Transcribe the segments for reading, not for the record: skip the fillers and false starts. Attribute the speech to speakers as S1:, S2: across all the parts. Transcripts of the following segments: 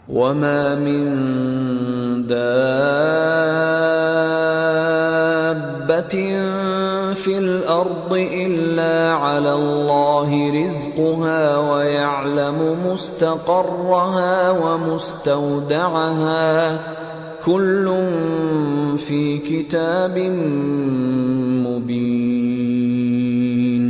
S1: وما من دابة في الأرض إلا على الله رزقها ويعلم مستقرها ومستودعها كل في كتاب مبين.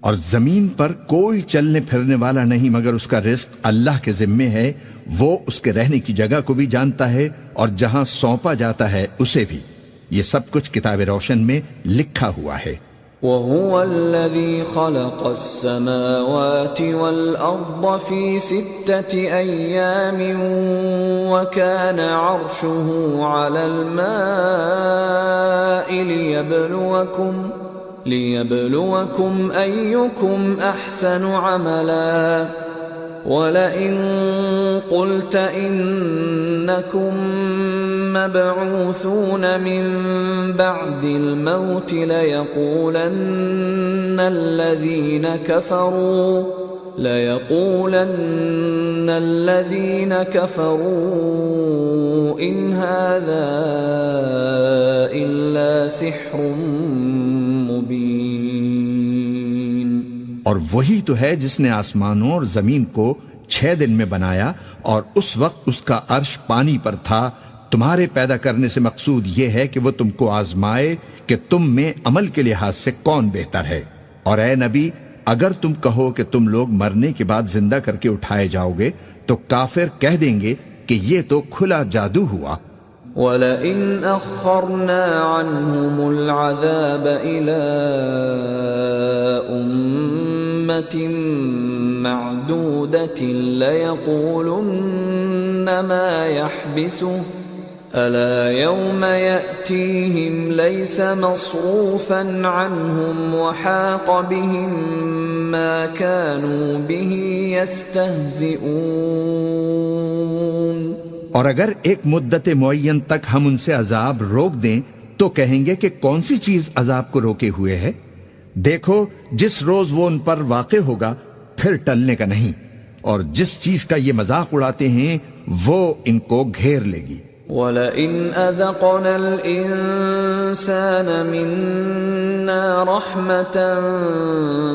S2: اور زمین پر کوئی چلنے پھرنے والا نہیں مگر اس کا رزق اللہ کے ذمے ہے. وہ اس کے رہنے کی جگہ کو بھی جانتا ہے اور جہاں سونپا جاتا ہے اسے بھی. یہ سب کچھ کتاب روشن میں لکھا ہوا ہے.
S1: وَهُوَ الَّذِي خَلَقَ السَّمَاوَاتِ وَالْأَرْضَ فِي 6 أَيَّامٍ وَكَانَ عَرْشُهُ عَلَى الْمَاءِ لِيَبْلُوَكُمْ أَيُّكُمْ أَحْسَنُ عَمَلًا وَلَئِن قُلْتَ إِنَّكُمْ مَبْعُوثُونَ مِنْ بَعْدِ الْمَوْتِ لَيَقُولَنَّ الَّذِينَ كَفَرُوا إِنْ هَذَا إِلَّا سِحْرٌ مُبِينٌ.
S2: اور وہی تو ہے جس نے آسمانوں اور زمین کو 6 دن میں بنایا اور اس وقت اس کا عرش پانی پر تھا. تمہارے پیدا کرنے سے مقصود یہ ہے کہ وہ تم کو آزمائے کہ تم میں عمل کے لحاظ سے کون بہتر ہے. اور اے نبی اگر تم کہو کہ تم لوگ مرنے کے بعد زندہ کر کے اٹھائے جاؤ گے تو کافر کہہ دیں گے کہ یہ تو کھلا جادو ہوا.
S1: وَلَئِنْ أَخَّرْنَا عَنْهُمُ الْعَذَابَ إِلَىٰ أُمَّةٍ مَّعْدُودَةٍ لَيَقُولُنَّ مَا يَحْبِسُهُ أَلَا يَوْمَ يَأْتِيهِمْ لَيْسَ مَصْرُوفًا عَنْهُمْ وَحَاقَ بِهِمْ مَا كَانُوا بِهِ يَسْتَهْزِئُونَ.
S2: اور اگر ایک مدت معین تک ہم ان سے عذاب روک دیں تو کہیں گے کہ کون سی چیز عذاب کو روکے ہوئے ہے. دیکھو جس روز وہ ان پر واقع ہوگا پھر ٹلنے کا نہیں. اور جس چیز کا یہ مذاق اڑاتے ہیں وہ ان کو گھیر لے گی.
S1: وَلَئِنْ أَذَقْنَا الْإِنسَانَ مِنَّا رَحْمَةً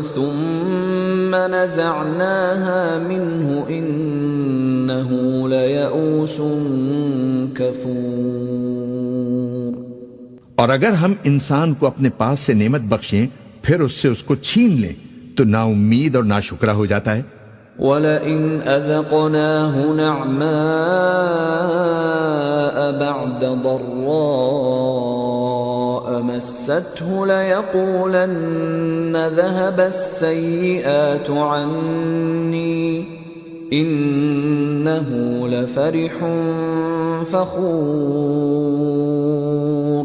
S1: ثُمَّ نَزَعْنَاهَا مِنْهُ إِنَّهُ لَيَئُوسٌ كَفُورٌ.
S2: اور اگر ہم انسان کو اپنے پاس سے نعمت بخشیں پھر اس سے اس کو چھین لیں تو نا امید اور ناشکرا ہو جاتا ہے.
S1: وَلَئِنْ أَذَقْنَاهُ نَعْمَاءَ بَعْدَ ضَرَّاءَ مَسَّتْهُ لَيَقُولَنَّ ذَهَبَ السَّيِّئَاتُ عَنِّي إِنَّهُ لَفَرِحٌ فَخُورٌ.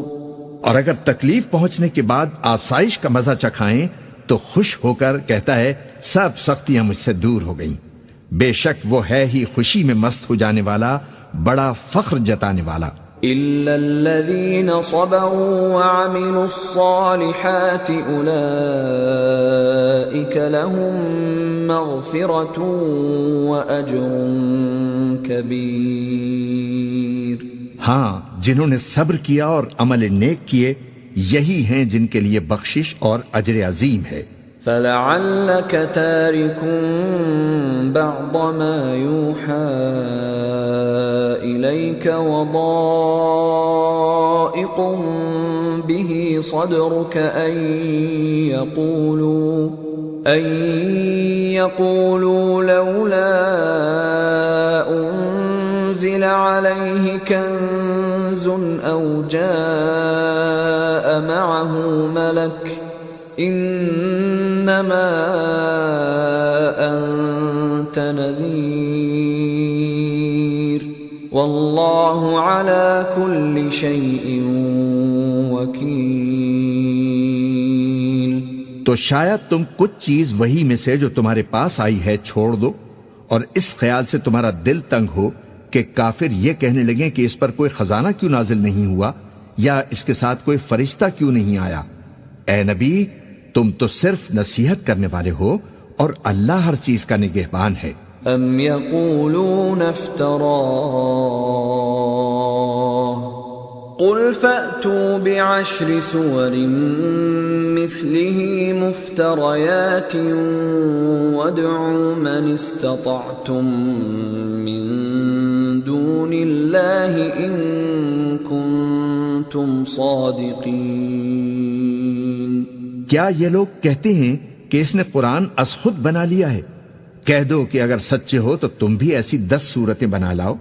S2: اور اگر تکلیف پہنچنے کے بعد آسائش کا مزہ چکھائیں تو خوش ہو کر کہتا ہے سب سختیاں مجھ سے دور ہو گئیں. بے شک وہ ہے ہی خوشی میں مست ہو جانے والا بڑا فخر جتانے والا.
S1: إِلَّا الَّذِينَ صَبَرُوا وَعَمِلُوا الصَّالِحَاتِ أُولَئِكَ لَهُم مَّغْفِرَةٌ وَأَجْرٌ كَبِيرٌ.
S2: ہاں جنہوں نے صبر کیا اور عمل نیک کیے یہی ہیں جن کے لیے بخشش اور اجر عظیم ہے.
S1: فَلَعَلَّكَ تَارِكٌ بَعْضَ مَا يُوحَىٰ إِلَيْكَ وَضَائِقٌ بِهِ صَدْرُكَ أَن يَقُولُوا لَوْلَا أُنزِلَ عَلَيْهِ كَنزٌ أَوْ جَاءَ مَعَهُ مَلَكٌ إِنَّمَا أَنتَ نَذِيرٌ وَاللَّهُ عَلَى كُلِّ شَيْءٍ وَكِيلٌ.
S2: تو شاید تم کچھ چیز وہی میں سے جو تمہارے پاس آئی ہے چھوڑ دو اور اس خیال سے تمہارا دل تنگ ہو کہ کافر یہ کہنے لگیں کہ اس پر کوئی خزانہ کیوں نازل نہیں ہوا یا اس کے ساتھ کوئی فرشتہ کیوں نہیں آیا. اے نبی تم تو صرف نصیحت کرنے والے ہو اور اللہ ہر چیز کا نگہبان ہے.
S1: أم يقولون افتراه قل فأتوا بعشر سور مثله مفتريات وادعوا من استطعتم من دون الله إن كنتم صادقين.
S2: کیا یہ لوگ کہتے ہیں کہ اس نے قرآن از خود بنا لیا ہے؟ کہہ دو کہ اگر سچے ہو تو تم بھی ایسی 10 صورتیں بنا لاؤ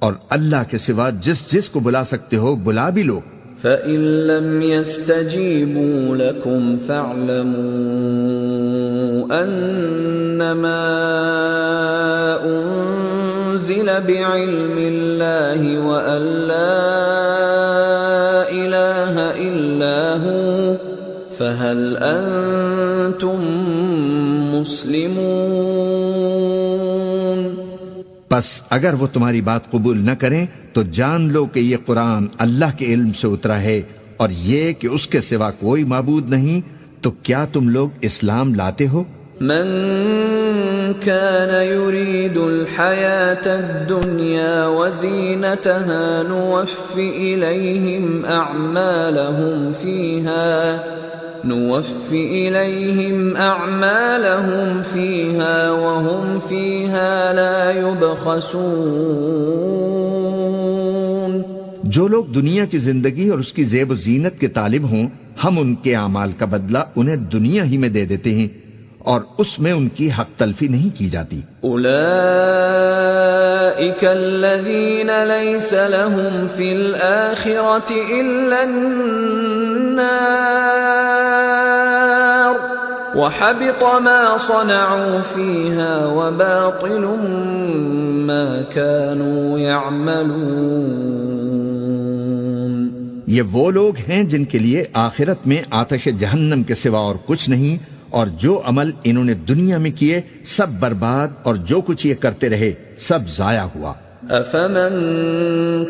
S2: اور اللہ کے سوا جس جس کو بلا سکتے ہو بلا بھی لو.
S1: فَإِن لَّمْ يَسْتَجِيبُوا لَكُمْ فَاعْلَمُوا أَنَّمَا أُنزِلَ بِعِلْمِ اللَّهِ وَأَن لَّا إِلَٰهَ إِلَّا هُوَ فَهَلْ أَنتُم مسلمون.
S2: پس اگر وہ تمہاری بات قبول نہ کریں تو جان لو کہ یہ قرآن اللہ کے علم سے اترا ہے اور یہ کہ اس کے سوا کوئی معبود نہیں. تو کیا تم لوگ اسلام لاتے ہو؟
S1: من كان يريد الحياة الدنيا وزينتها نوفي إليهم أعمالهم فيها وهم فيها لا يبخسون.
S2: جو لوگ دنیا کی زندگی اور اس کی زیب و زینت کے طالب ہوں ہم ان کے اعمال کا بدلہ انہیں دنیا ہی میں دے دیتے ہیں اور اس میں ان کی حق تلفی نہیں کی جاتی.
S1: أولئك الذين ليس لهم في الآخرة إلا النار وحبط ما صنعوا فيها وباطل ما كانوا يعملون.
S2: یہ وہ لوگ ہیں جن کے لیے آخرت میں آتش جہنم کے سوا اور کچھ نہیں، اور جو عمل انہوں نے دنیا میں کیے سب برباد، اور جو کچھ یہ کرتے رہے سب ضائع ہوا.
S1: أفمن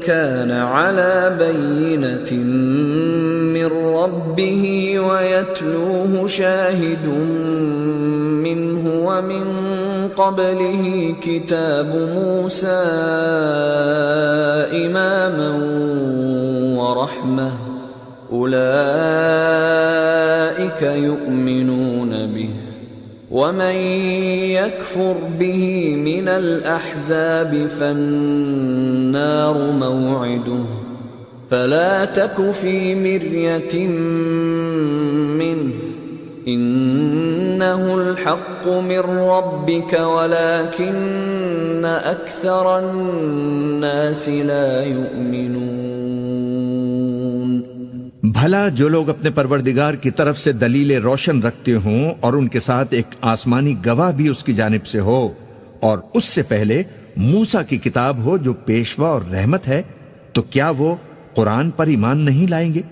S1: كان على بينة من ربه ويتلوه شاهد منه ومن قبله كتاب موسى إماما ورحمة أولئك يؤمنون به ومن يكفر به من الأحزاب فالنار موعده فلا تك في مرية منه إنه الحق من ربك ولكن أكثر الناس لا يؤمنون.
S2: بھلا جو لوگ اپنے پروردگار کی طرف سے دلیل روشن رکھتے ہوں اور ان کے ساتھ ایک آسمانی گواہ بھی اس کی جانب سے ہو اور اس سے پہلے موسیٰ کی کتاب ہو جو پیشوا اور رحمت ہے، تو کیا وہ قرآن پر ایمان نہیں لائیں گے؟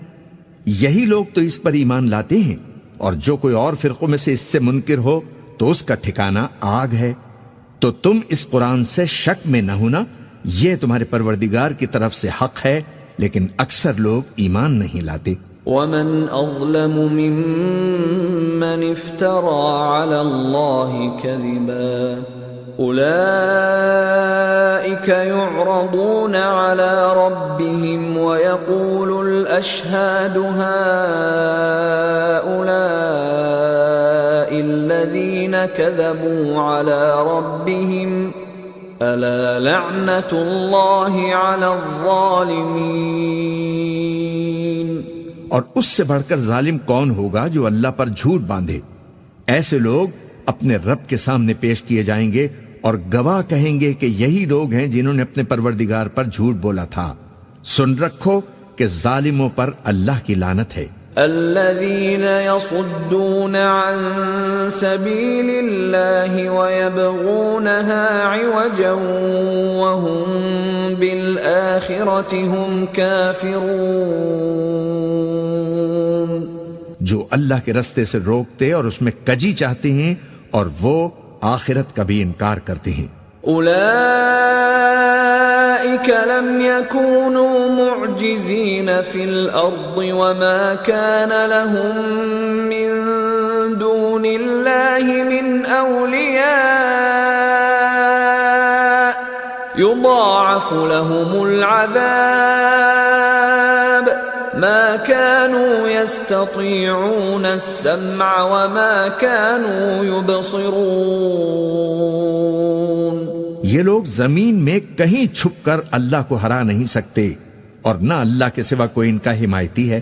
S2: یہی لوگ تو اس پر ایمان لاتے ہیں، اور جو کوئی اور فرقوں میں سے اس سے منکر ہو تو اس کا ٹھکانہ آگ ہے. تو تم اس قرآن سے شک میں نہ ہونا، یہ تمہارے پروردگار کی طرف سے حق ہے، لیکن اکثر لوگ ایمان نہیں لاتے.
S1: ومن أظلم ممن افترى على الله كذبا أولئك يعرضون على ربهم ويقول الأشهاد هؤلاء الذين كذبوا على ربهم ألا لعنة الله على الظالمين.
S2: اور اس سے بڑھ کر ظالم کون ہوگا جو اللہ پر جھوٹ باندھے؟ ایسے لوگ اپنے رب کے سامنے پیش کیے جائیں گے اور گواہ کہیں گے کہ یہی لوگ ہیں جنہوں نے اپنے پروردگار پر جھوٹ بولا تھا. سن رکھو کہ ظالموں پر اللہ کی لعنت ہے.
S1: الذين يصدون عن سبيل الله ويبغونها عوجا وهم بالآخرة هم كافرون.
S2: جو اللہ کے رستے سے روکتے اور اس میں کجی چاہتے ہیں اور وہ آخرت کا بھی انکار کرتے ہیں.
S1: أولئك لم يكونوا معجزين في الأرض وما كان لهم من دون الله من أولياء يضاعف لهم العذاب ما كانوا يستطيعون السمع وما كانوا يبصرون.
S2: یہ لوگ زمین میں کہیں چھپ کر اللہ کو ہرا نہیں سکتے اور نہ اللہ کے سوا کوئی ان کا حمایتی ہے.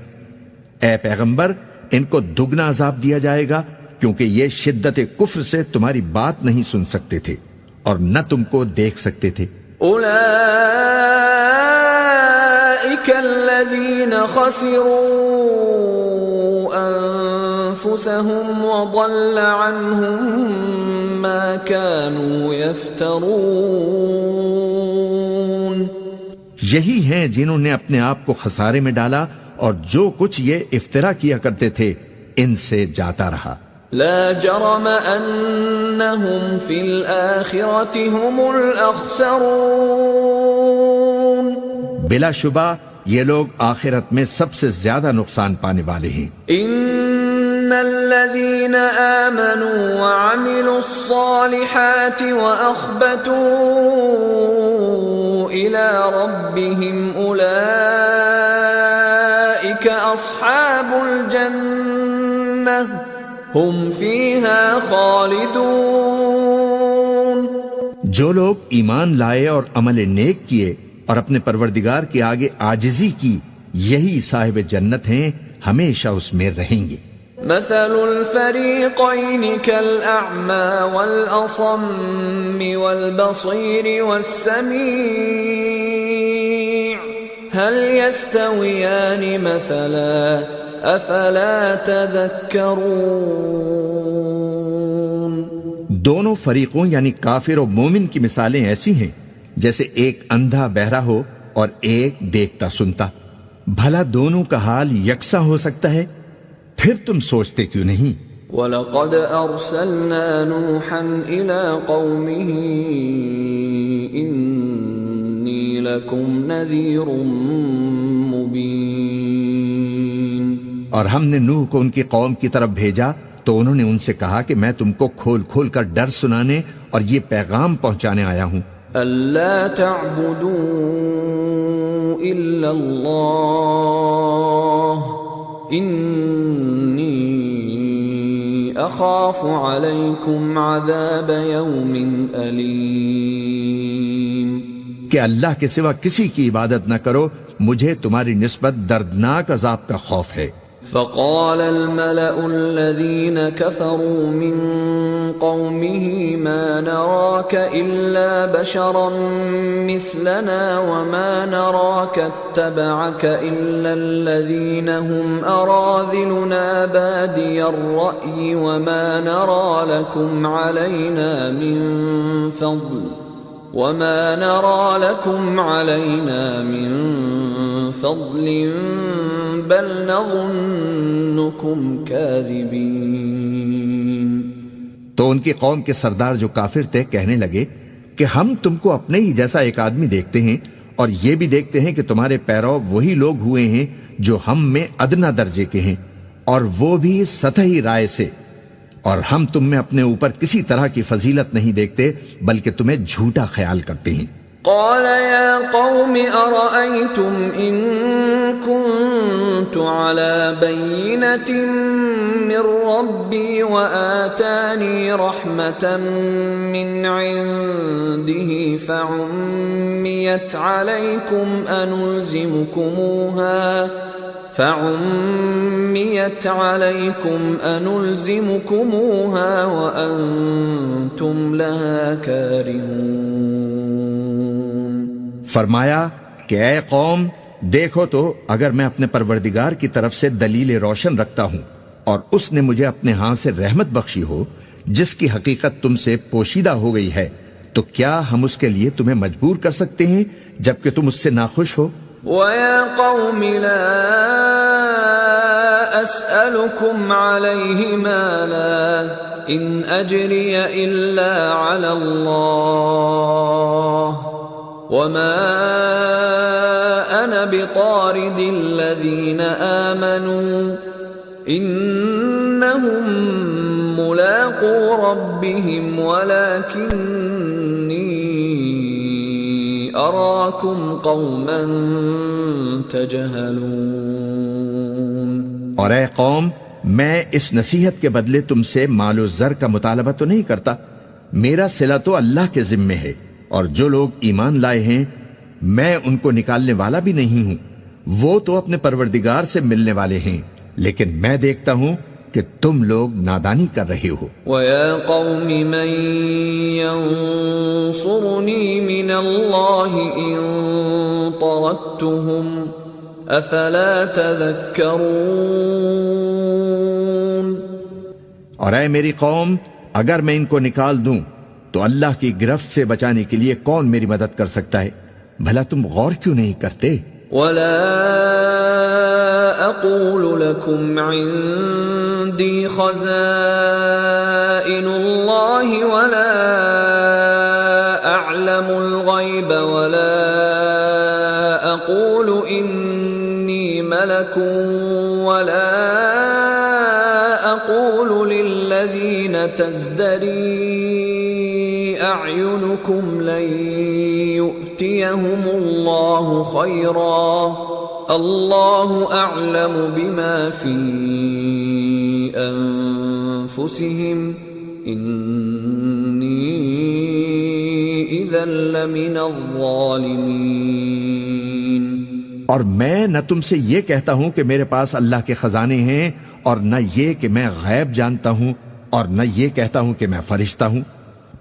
S2: اے پیغمبر ان کو دگنا عذاب دیا جائے گا کیونکہ یہ شدت کفر سے تمہاری بات نہیں سن سکتے تھے اور نہ تم کو دیکھ سکتے تھے.
S1: اولئک الذین خسروا انفسهم وضل عنهم ما كانوا يفترون.
S2: یہی ہیں جنہوں نے اپنے آپ کو خسارے میں ڈالا اور جو کچھ یہ افترا کیا کرتے تھے ان سے جاتا رہا.
S1: لا جرم انہم فی الآخرة هم الاخسرون.
S2: بلا شبہ یہ لوگ آخرت میں سب سے زیادہ نقصان پانے والے ہیں.
S1: ان الذین آمنوا وعملوا الصالحات واخبتوا الى ربهم اولئک اصحاب الجنہ ہم فیہا خالدون.
S2: جو لوگ ایمان لائے اور عمل نیک کیے اور اپنے پروردگار کے آگے عاجزی کی یہی صاحب جنت ہیں، ہمیشہ اس میں رہیں گے.
S1: مثل الفریقین کالاعمی والاصم والبصیر والسمیع هل يستویان مثلا افلا تذکرون.
S2: دونوں فریقوں یعنی کافر و مومن کی مثالیں ایسی ہیں جیسے ایک اندھا بہرا ہو اور ایک دیکھتا سنتا. بھلا دونوں کا حال یکساں ہو سکتا ہے؟ پھر تم سوچتے کیوں نہیں؟
S1: وَلَقَدْ أَرْسَلْنَا نُوحًا إِلَىٰ قَوْمِهِ إِنِّي لَكُمْ نَذِيرٌ مُبِينٌ.
S2: اور ہم نے نوح کو ان کی قوم کی طرف بھیجا تو انہوں نے ان سے کہا کہ میں تم کو کھول کھول کر ڈر سنانے اور یہ پیغام پہنچانے آیا ہوں.
S1: أَلَّا تَعْبُدُوا إِلَّا اللَّهَ إِنِّي أَخَافُ عَلَيْكُمْ عَذَابَ يَوْمٍ أَلِيمٍ.
S2: کہ اللہ کے سوا کسی کی عبادت نہ کرو، مجھے تمہاری نسبت دردناک عذاب کا خوف ہے.
S1: فقال الملأ الذين كفروا من قومه ما نراك إلا بشرا مثلنا وما نراك اتبعك إلا الذين هم أراذلنا بادي الرأي وما نرى لكم علينا من فضل بل نظنكم كاذبين.
S2: تو ان کی قوم کے سردار جو کافر تھے کہنے لگے کہ ہم تم کو اپنے ہی جیسا ایک آدمی دیکھتے ہیں اور یہ بھی دیکھتے ہیں کہ تمہارے پیرو وہی لوگ ہوئے ہیں جو ہم میں ادنا درجے کے ہیں اور وہ بھی سطحی رائے سے، اور ہم تم میں اپنے اوپر کسی طرح کی فضیلت نہیں دیکھتے بلکہ تمہیں جھوٹا خیال کرتے ہیں.
S1: قال يا قوم أرأيتم إن كنت على بينة من ربي وآتاني رحمة من عنده فعميت عليكم أنلزمكموها وأنتم لها كارهون.
S2: فرمایا کہ اے قوم دیکھو تو اگر میں اپنے پروردگار کی طرف سے دلیل روشن رکھتا ہوں اور اس نے مجھے اپنے ہاں سے رحمت بخشی ہو جس کی حقیقت تم سے پوشیدہ ہو گئی ہے، تو کیا ہم اس کے لیے تمہیں مجبور کر سکتے ہیں جبکہ تم اس سے ناخوش ہو؟
S1: وَيَا قَوْمِ لَا أَسْأَلُكُمْ عَلَيْهِ مَالًا إِنْ أَجْرِيَ إِلَّا عَلَى اللَّهِ وَمَا أَنَا بِطَارِدِ الَّذِينَ آمَنُوا إِنَّهُمْ مُلَاقُو رَبِّهِمْ وَلَكِنِّي أراكم قوما تجهلون.
S2: اور اے قوم، میں اس نصیحت کے بدلے تم سے مال و زر کا مطالبہ تو نہیں کرتا. میرا صلہ تو اللہ کے ذمے ہے، اور جو لوگ ایمان لائے ہیں میں ان کو نکالنے والا بھی نہیں ہوں. وہ تو اپنے پروردگار سے ملنے والے ہیں، لیکن میں دیکھتا ہوں کہ تم لوگ نادانی کر رہے ہو.
S1: وَيَا قَوْمِ مَنْ يَنْصُرُنِي مِنَ اللَّهِ إِن طَرَدتُّهُمْ أَفَلَا تَذَكَّرُونَ.
S2: اور اے میری قوم، اگر میں ان کو نکال دوں تو اللہ کی گرفت سے بچانے کے لیے کون میری مدد کر سکتا ہے؟ بھلا تم غور کیوں نہیں کرتے؟
S1: وَلَا أَقُولُ لَكُمْ عِندِي خَزَائِنُ اللَّهِ وَلَا أَعْلَمُ الْغَيْبَ وَلَا أَقُولُ إِنِّي مَلَكٌ وَلَا أَقُولُ لِلَّذِينَ تَزْدَرِي أَعْيُنُكُمْ لَن يُؤْتِيَهُمُ اللَّهُ خَيْرًا اللَّهُ أَعْلَمُ بِمَا فِي أَنفُسِهِمْ إِنِّي إِذًا لَّمِنَ الظَّالِمِينَ.
S2: اور میں نہ تم سے یہ کہتا ہوں کہ میرے پاس اللہ کے خزانے ہیں، اور نہ یہ کہ میں غیب جانتا ہوں، اور نہ یہ کہتا ہوں کہ میں فرشتہ ہوں،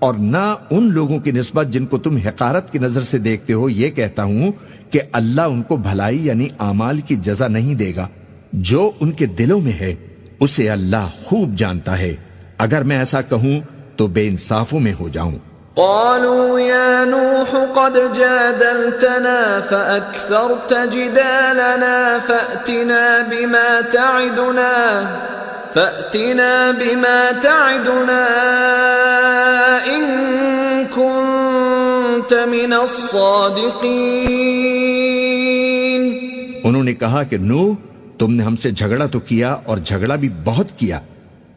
S2: اور نہ ان لوگوں کی نسبت جن کو تم حقارت کی نظر سے دیکھتے ہو یہ کہتا ہوں کہ اللہ ان کو بھلائی یعنی اعمال کی جزا نہیں دے گا. جو ان کے دلوں میں ہے اسے اللہ خوب جانتا ہے. اگر میں ایسا کہوں تو بے انصافوں میں ہو جاؤں.
S1: قالوا يا نوح قد جادلتنا فأكثرت جدالنا فأتنا بما تعدنا إن كنت من الصادقين.
S2: انہوں نے کہا کہ نوح، تم نے ہم سے جھگڑا تو کیا اور جھگڑا بھی بہت کیا.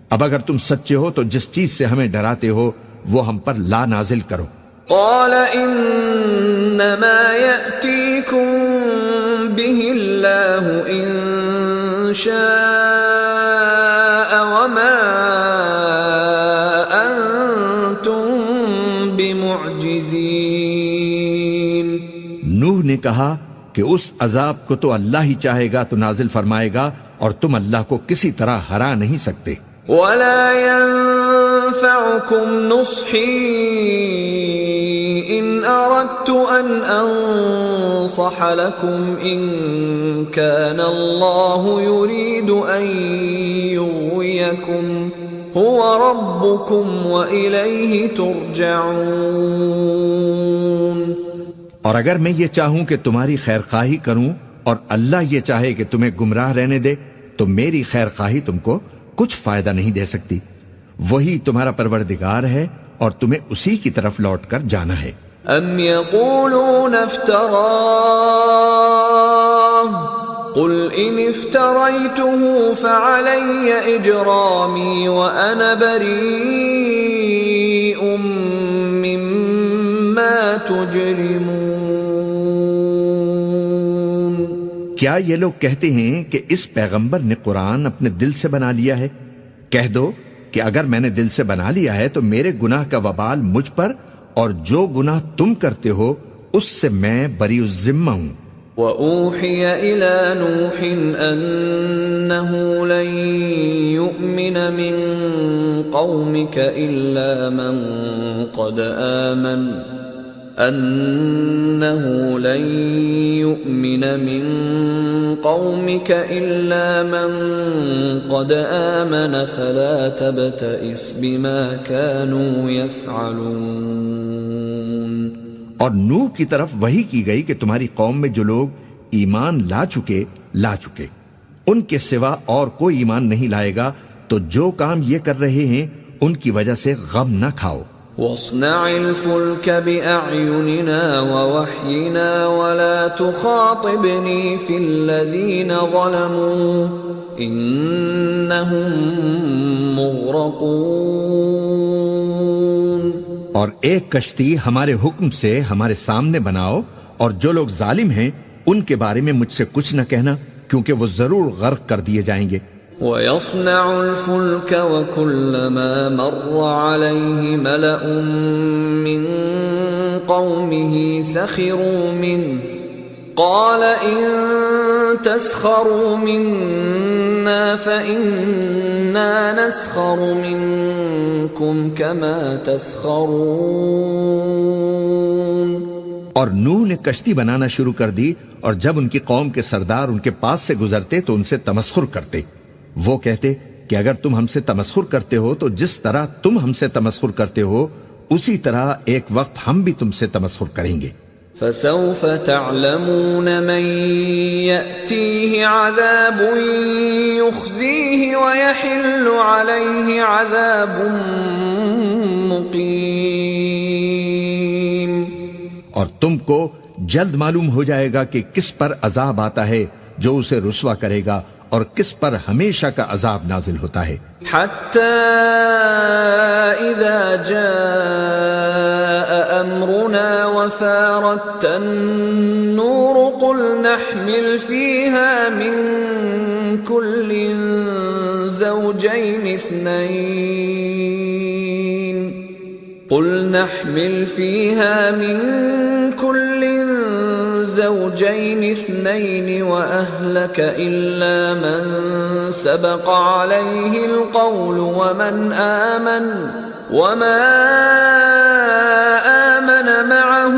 S2: اب اگر تم سچے ہو تو جس چیز سے ہمیں ڈراتے ہو وہ ہم پر لا نازل کرو.
S1: قال انما يأتيكم به الله ان شاء وما انتم بمعجزين.
S2: نوح نے کہا کہ اس عذاب کو تو اللہ ہی چاہے گا تو نازل فرمائے گا، اور تم اللہ کو کسی طرح ہرا نہیں سکتے.
S1: ولا ينفعكم نصحي إن أردت أن أنصح لكم إن كان الله يريد أن يغويكم هو ربكم وإليه ترجعون.
S2: اور اگر میں یہ چاہوں کہ تمہاری خیر خواہی کروں اور اللہ یہ چاہے کہ تمہیں گمراہ رہنے دے تو میری خیر خواہی تم کو کچھ فائدہ نہیں دے سکتی. وہی تمہارا پروردگار ہے اور تمہیں اسی کی طرف لوٹ کر جانا ہے.
S1: ام يقولون افتراه قل ان افتريته فعلي اجرامي وانا بريء مما تجرمون.
S2: کیا یہ لوگ کہتے ہیں کہ اس پیغمبر نے قرآن اپنے دل سے بنا لیا ہے؟ کہہ دو کہ اگر میں نے دل سے بنا لیا ہے تو میرے گناہ کا وبال مجھ پر، اور جو گناہ تم کرتے ہو اس سے میں بری الذمہ ہوں.
S1: وَأُوحِيَ إِلَى نُوحٍ أَنَّهُ لَن يُؤْمِنَ مِن قَوْمِكَ إِلَّا مَن قَدْ آمَنَ أَنَّهُ لَن يُؤْمِنَ مِن قَوْمِكَ إِلَّا مَن قَدْ آمَنَ فَلَا تَبْتَئِسْ بِمَا كَانُوا يَفْعَلُونَ.
S2: اور نوح کی طرف وحی کی گئی کہ تمہاری قوم میں جو لوگ ایمان لا چکے ان کے سوا اور کوئی ایمان نہیں لائے گا، تو جو کام یہ کر رہے ہیں ان کی وجہ سے غم نہ کھاؤ.
S1: وَاصْنَعِ الْفُلْكَ بِأَعْيُنِنَا وَوَحْيِنَا وَلَا تُخَاطِبْنِي فِي الَّذِينَ ظَلَمُوا إِنَّهُمْ مُغْرَقُونَ.
S2: اور ایک کشتی ہمارے حکم سے ہمارے سامنے بناؤ اور جو لوگ ظالم ہیں ان کے بارے میں مجھ سے کچھ نہ کہنا، کیونکہ وہ ضرور غرق کر دیے جائیں گے۔
S1: وَيَصْنَعُ الْفُلْكَ وَكُلَّمَا مَرَّ عَلَيْهِ مَلَأٌ مِّن قَوْمِهِ سَخِرُوا مِنْهُ قَالَ إِن تَسْخَرُوا مِنَّا فَإِنَّا نَسْخَرُ مِنكُمْ كَمَا تَسْخَرُونَ۔
S2: اور نوح نے کشتی بنانا شروع کر دی، اور جب ان کی قوم کے سردار ان کے پاس سے گزرتے تو ان سے تمسخر کرتے۔ وہ کہتے کہ اگر تم ہم سے تمسخر کرتے ہو تو جس طرح تم ہم سے تمسخر کرتے ہو اسی طرح ایک وقت ہم بھی تم سے تمسخر کریں گے۔
S1: فَسَوْفَ تَعْلَمُونَ مَن يَأْتِيهِ عَذَابٌ يُخْزِيهِ وَيَحِلُّ عَلَيْهِ عَذَابٌ مُقِيمٌ۔
S2: اور تم کو جلد معلوم ہو جائے گا کہ کس پر عذاب آتا ہے جو اسے رسوا کرے گا، اور کس پر ہمیشہ کا عذاب نازل ہوتا ہے۔
S1: حَتَّى إِذَا جَاءَ أَمْرُنَا وَفَارَتِ النُّورُ قُلْ نَحْمِلْ فِيهَا مِن كُلٍّ زَوْجَيْنِ اثْنَيْنِ وَأَهْلَكَ إِلَّا مَن سَبَقَ عَلَيْهِ الْقَوْلُ وَمَا آمَنَ مَعَهُ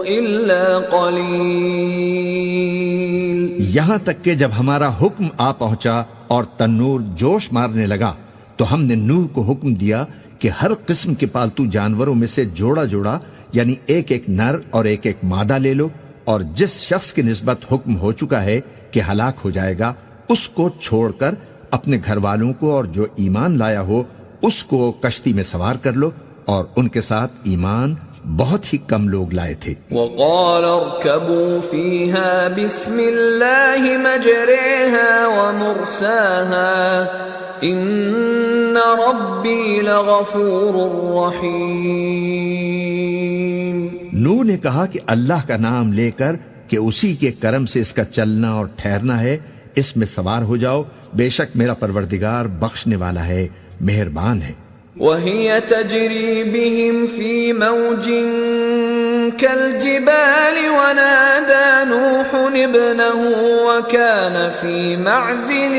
S1: إِلَّا قَلِيلٌ۔
S2: یہاں تک کہ جب ہمارا حکم آ پہنچا اور تنور جوش مارنے لگا تو ہم نے نوح کو حکم دیا کہ ہر قسم کے پالتو جانوروں میں سے جوڑا جوڑا، یعنی ایک ایک نر اور ایک ایک مادہ لے لو، اور جس شخص کی نسبت حکم ہو چکا ہے کہ ہلاک ہو جائے گا اس کو چھوڑ کر اپنے گھر والوں کو اور جو ایمان لایا ہو اس کو کشتی میں سوار کر لو، اور ان کے ساتھ ایمان بہت ہی کم لوگ لائے تھے۔
S1: وَقَالَ ارْكَبُوا فِيهَا بِسْمِ اللَّهِ مَجْرَاهَا وَمُرْسَاهَا إِنَّ رَبِّي لَغَفُورٌ رَّحِيمٌ۔
S2: نوح نے کہا کہ اللہ کا نام لے کر کہ اسی کے کرم سے اس کا چلنا اور ٹھہرنا ہے، اس میں سوار ہو جاؤ، بے شک میرا پروردگار بخشنے والا ہے، مہربان ہے۔
S1: وَهِيَ تَجْرِي بِهِمْ فِي مَوْجٍ كَالْجِبَالِ وَنَادَى نُوحٌ ابْنَهُ وَكَانَ فِي مَعْزِلٍ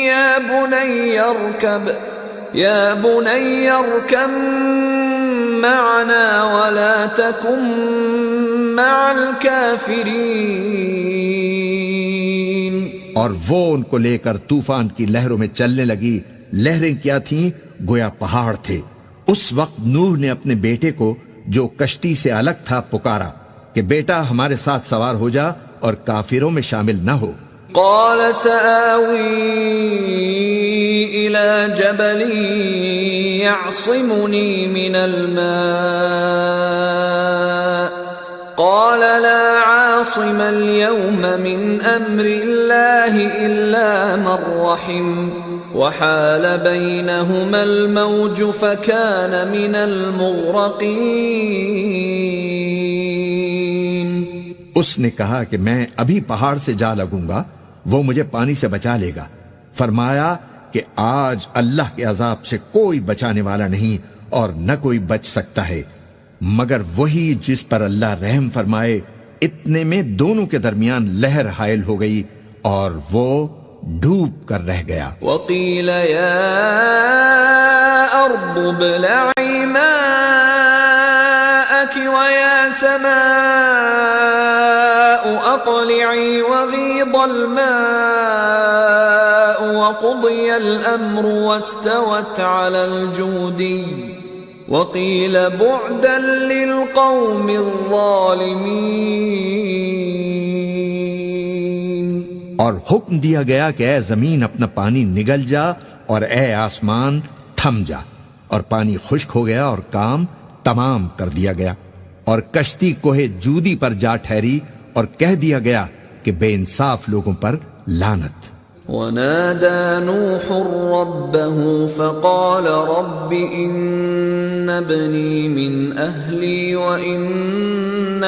S1: يَا بُنَيَّ ارْكَب مَّعَنَا وَلَا تَكُن مَّعَ الْكَافِرِينَ۔
S2: اور وہ ان کو لے کر طوفان کی لہروں میں چلنے لگی۔ لہریں کیا تھیں؟ گویا پہاڑ تھے۔ اس وقت نوح نے اپنے بیٹے کو جو کشتی سے الگ تھا پکارا کہ بیٹا ہمارے ساتھ سوار ہو جا اور کافروں میں شامل نہ ہو۔
S1: قال سآوي إلى جبل يعصمني من الماء قال لا عاصم اليوم من أمر الله إلا من رحم وحال بينهما الموج فكان من المغرقين۔
S2: اس نے کہا کہ میں ابھی پہاڑ سے جا لگوں گا، وہ مجھے پانی سے بچا لے گا۔ فرمایا کہ آج اللہ کے عذاب سے کوئی بچانے والا نہیں اور نہ کوئی بچ سکتا ہے مگر وہی جس پر اللہ رحم فرمائے۔ اتنے میں دونوں کے درمیان لہر حائل ہو گئی اور وہ ڈوب کر رہ گیا۔
S1: وقیل یا ارض ابلعی ماءک ویا سماء اقلعی وغیض الماء وقضی الامر واستوت علی الجودی وقیل بعدا للقوم الظالمین۔
S2: اور حکم دیا گیا کہ اے زمین اپنا پانی نگل جا اور اے آسمان تھم جا، اور پانی خشک ہو گیا اور کام تمام کر دیا گیا، اور کشتی کوہ جودی پر جا ٹھہری اور کہہ دیا گیا کہ بے انصاف لوگوں پر لعنت۔
S1: ونادى نوح ربه فقال رب إن ابني من أهلي وإن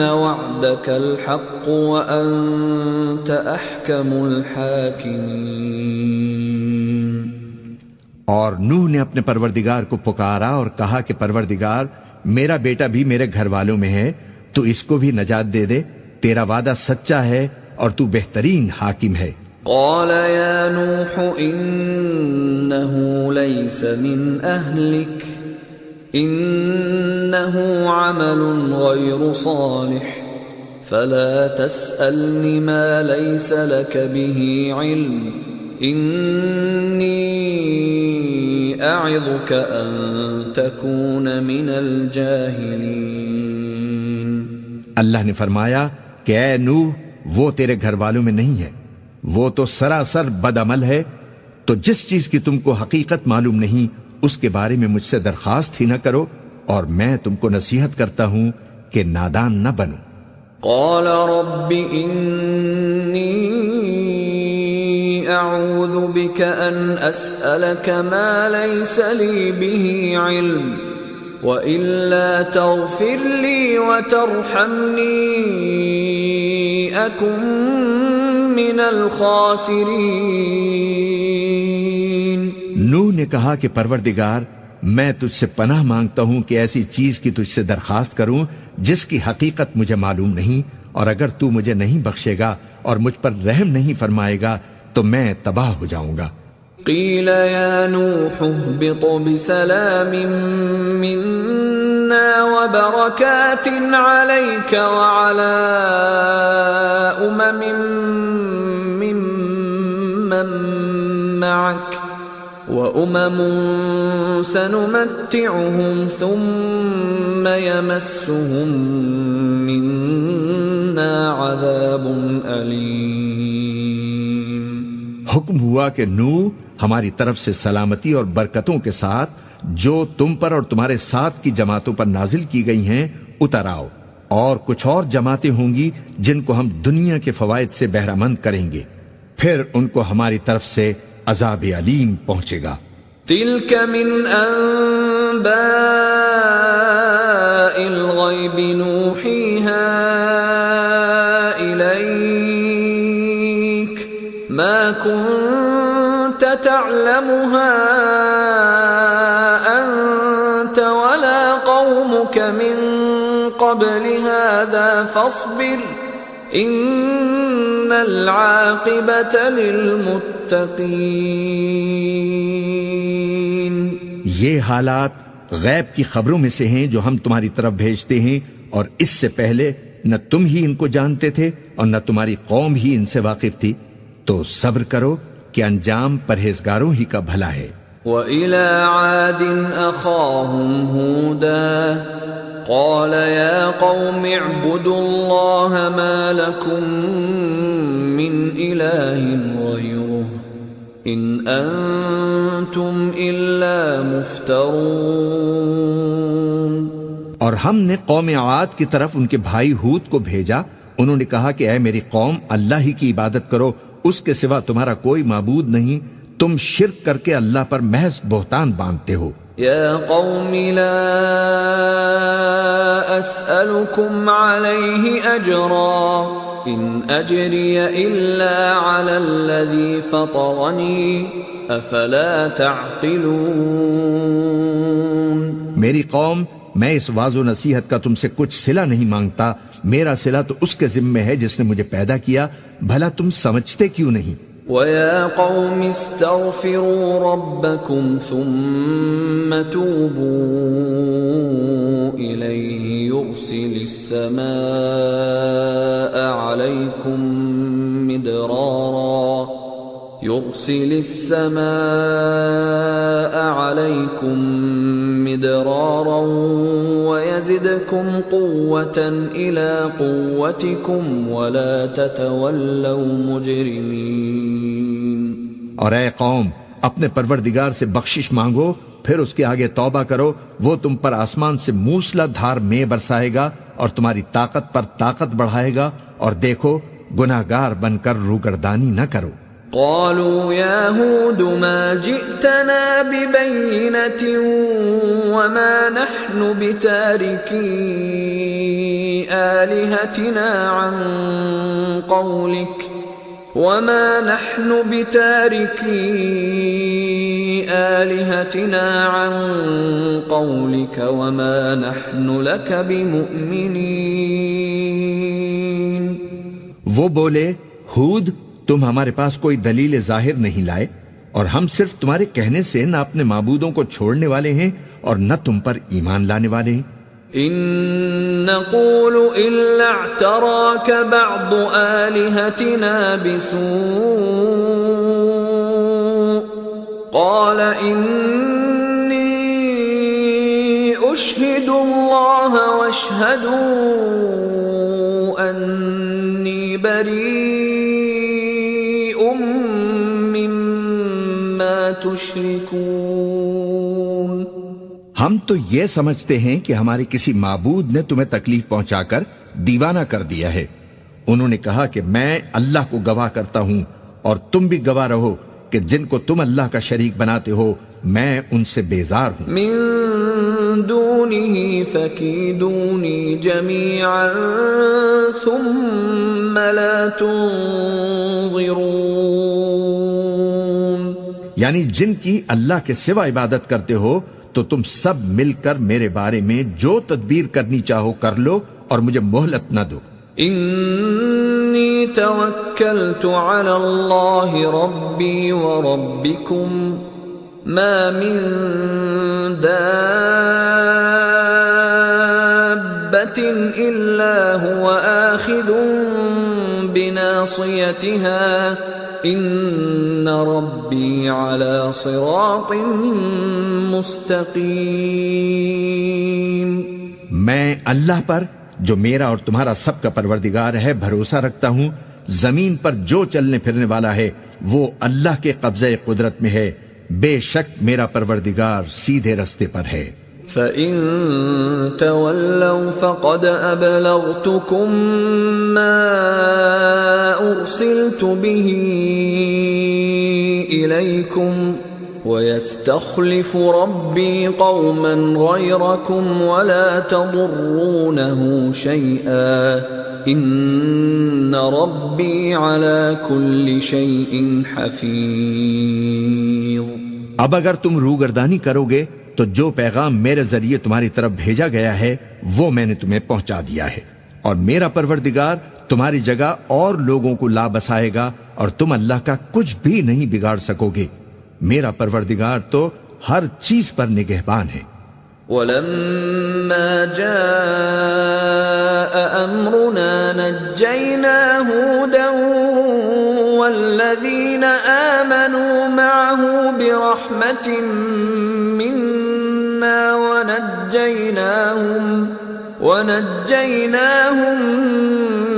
S1: وعدك الحق وأنت أحكم الحاكمين۔
S2: اور نوح نے اپنے پروردگار کو پکارا اور کہا کہ پروردگار، میرا بیٹا بھی میرے گھر والوں میں ہے، تو اس کو بھی نجات دے دے، تیرا وعدہ سچا ہے اور تو بہترین حاکم ہے۔
S1: قال يا نوح إنه ليس من أهلك إنه عمل غير صالح فلا تسألني ما ليس لك به علم إني أعظك أن تكون من الجاهلين۔
S2: اللہ نے فرمایا کہ اے نوح، وہ تیرے گھر والوں میں نہیں ہے، وہ تو سراسر بد عمل ہے، تو جس چیز کی تم کو حقیقت معلوم نہیں اس کے بارے میں مجھ سے درخواست ہی نہ کرو، اور میں تم کو نصیحت کرتا ہوں کہ نادان نہ بنو۔
S1: قال رب إني أعوذ بك أن أسألك ما ليس لي به علم وإلا تغفر لي وترحمني أكن من الخاسرين۔
S2: نوح نے کہا کہ پروردگار، میں تجھ سے پناہ مانگتا ہوں کہ ایسی چیز کی تجھ سے درخواست کروں جس کی حقیقت مجھے معلوم نہیں، اور اگر تو مجھے نہیں بخشے گا اور مجھ پر رحم نہیں فرمائے گا تو میں تباہ ہو جاؤں گا۔
S1: قیل یا نوح اهبط بسلام منا وبرکات علیک وعلی ممن معک وأمم سنمتعهم ثم يمسهم منا عذاب أليم۔
S2: حکم ہوا کہ نوح، ہماری طرف سے سلامتی اور برکتوں کے ساتھ جو تم پر اور تمہارے ساتھ کی جماعتوں پر نازل کی گئی ہیں اتر آؤ، اور کچھ اور جماعتیں ہوں گی جن کو ہم دنیا کے فوائد سے بہرہ مند کریں گے، پھر ان کو ہماری طرف سے عذاب علیم پہنچے گا۔
S1: تلك من انباء الغیب نوحیها الیک ما كنت تعلمها انت ولا قومك من قبل هذا فاصبر ان العاقبۃ للمتقین۔
S2: یہ حالات غیب کی خبروں میں سے ہیں جو ہم تمہاری طرف بھیجتے ہیں، اور اس سے پہلے نہ تم ہی ان کو جانتے تھے اور نہ تمہاری قوم ہی ان سے واقف تھی، تو صبر کرو کہ انجام پرہیزگاروں ہی کا بھلا ہے۔
S1: وَإِلَى عَادٍ أَخَاهُمْ هُودًا قَالَ يَا قَوْمِ اعْبُدُوا اللَّهَ مَا لَكُمْ مِنْ إِلَٰهٍ غَيْرُهُ إِنْ أَنْتُمْ إِلَّا مُفْتَرُونَ۔
S2: اور ہم نے قوم عاد کی طرف ان کے بھائی ہود کو بھیجا، انہوں نے کہا کہ اے میری قوم، اللہ ہی کی عبادت کرو، اس کے سوا تمہارا کوئی معبود نہیں، تم شرک کر کے اللہ پر محض بہتان باندھتے ہو۔
S1: یا قوم لا اسألكم علیہ اجرا ان اجری الا علی الذی فطرنی افلا تعقلون۔
S2: میری قوم، میں اس واعظ و نصیحت کا تم سے کچھ صلہ نہیں مانگتا، میرا صلہ تو اس کے ذمہ ہے جس نے مجھے پیدا کیا، بھلا تم سمجھتے کیوں نہیں؟
S1: وَيَا قَوْمِ اسْتَغْفِرُوا رَبَّكُمْ ثُمَّ تُوبُوا إِلَيْهِ يُرْسِلِ السَّمَاءَ عَلَيْكُمْ مِدْرَارًا وَيَزِدْكُمْ قُوَّةً إِلَى قُوَّتِكُمْ وَلَا تَتَوَلَّوْا مُجْرِمِينَ۔
S2: اور اے قوم، اپنے پروردگار سے بخشش مانگو، پھر اس کے آگے توبہ کرو، وہ تم پر آسمان سے موسلا دھار میں برسائے گا اور تمہاری طاقت پر طاقت بڑھائے گا، اور دیکھو گناہگار بن کر روگردانی نہ کرو۔
S1: قالوا يا هود ما جئتنا ببينة وما نحن بتاركي آلهتنا عن قولك وما نحن لك بمؤمنين.
S2: وہ بولے ہود تم ہمارے پاس کوئی دلیل ظاہر نہیں لائے اور ہم صرف تمہارے کہنے سے نہ اپنے معبودوں کو چھوڑنے والے ہیں اور نہ تم پر ایمان لانے والے ہیں.
S1: إن نقول إلا اعتراك بعض آلهتنا بسوء قال إني أشهد الله واشهدوا أني بريء مما تشركون.
S2: ہم تو یہ سمجھتے ہیں کہ ہمارے کسی معبود نے تمہیں تکلیف پہنچا کر دیوانہ کر دیا ہے. انہوں نے کہا کہ میں اللہ کو گواہ کرتا ہوں اور تم بھی گواہ رہو کہ جن کو تم اللہ کا شریک بناتے ہو میں ان سے بیزار ہوں.
S1: من دونه فكيدوني جميعا ثم لا تنظرون.
S2: یعنی جن کی اللہ کے سوا عبادت کرتے ہو تو تم سب مل کر میرے بارے میں جو تدبیر کرنی چاہو کر لو اور مجھے مہلت نہ دو.
S1: انی توکلت علی اللہ ربی وربکم ما من دابۃ الا هو آخذ بناصیتها ان ربی علی صراط مستقیم.
S2: میں اللہ پر جو میرا اور تمہارا سب کا پروردگار ہے بھروسہ رکھتا ہوں. زمین پر جو چلنے پھرنے والا ہے وہ اللہ کے قبضہ قدرت میں ہے. بے شک میرا پروردگار سیدھے رستے پر ہے.
S1: فَإِن تَوَلَّوْا فَقَدْ أَبْلَغْتُكُمْ مَا أُرْسِلْتُ بِهِ إِلَيْكُمْ وَيَسْتَخْلِفُ رَبِّي قَوْمًا غَيْرَكُمْ وَلَا تَضُرُّونَهُ شَيْئًا إِنَّ رَبِّي عَلَى كُلِّ شَيْءٍ حَفِيظٌ.
S2: اب اگر تم روگردانی کرو گے تو جو پیغام میرے ذریعے تمہاری طرف بھیجا گیا ہے وہ میں نے تمہیں پہنچا دیا ہے اور میرا پروردگار تمہاری جگہ اور لوگوں کو لا بسائے گا اور تم اللہ کا کچھ بھی نہیں بگاڑ سکو گے. میرا پروردگار تو ہر چیز پر نگہبان ہے.
S1: وَلَمَّا جَاءَ أَمْرُنَا نَجَّيْنَا هُودًا وَالَّذِينَ آمَنُوا مَعَهُ بِرَحْمَةٍ مِنَّا وَنَجَّيْنَاهُمْ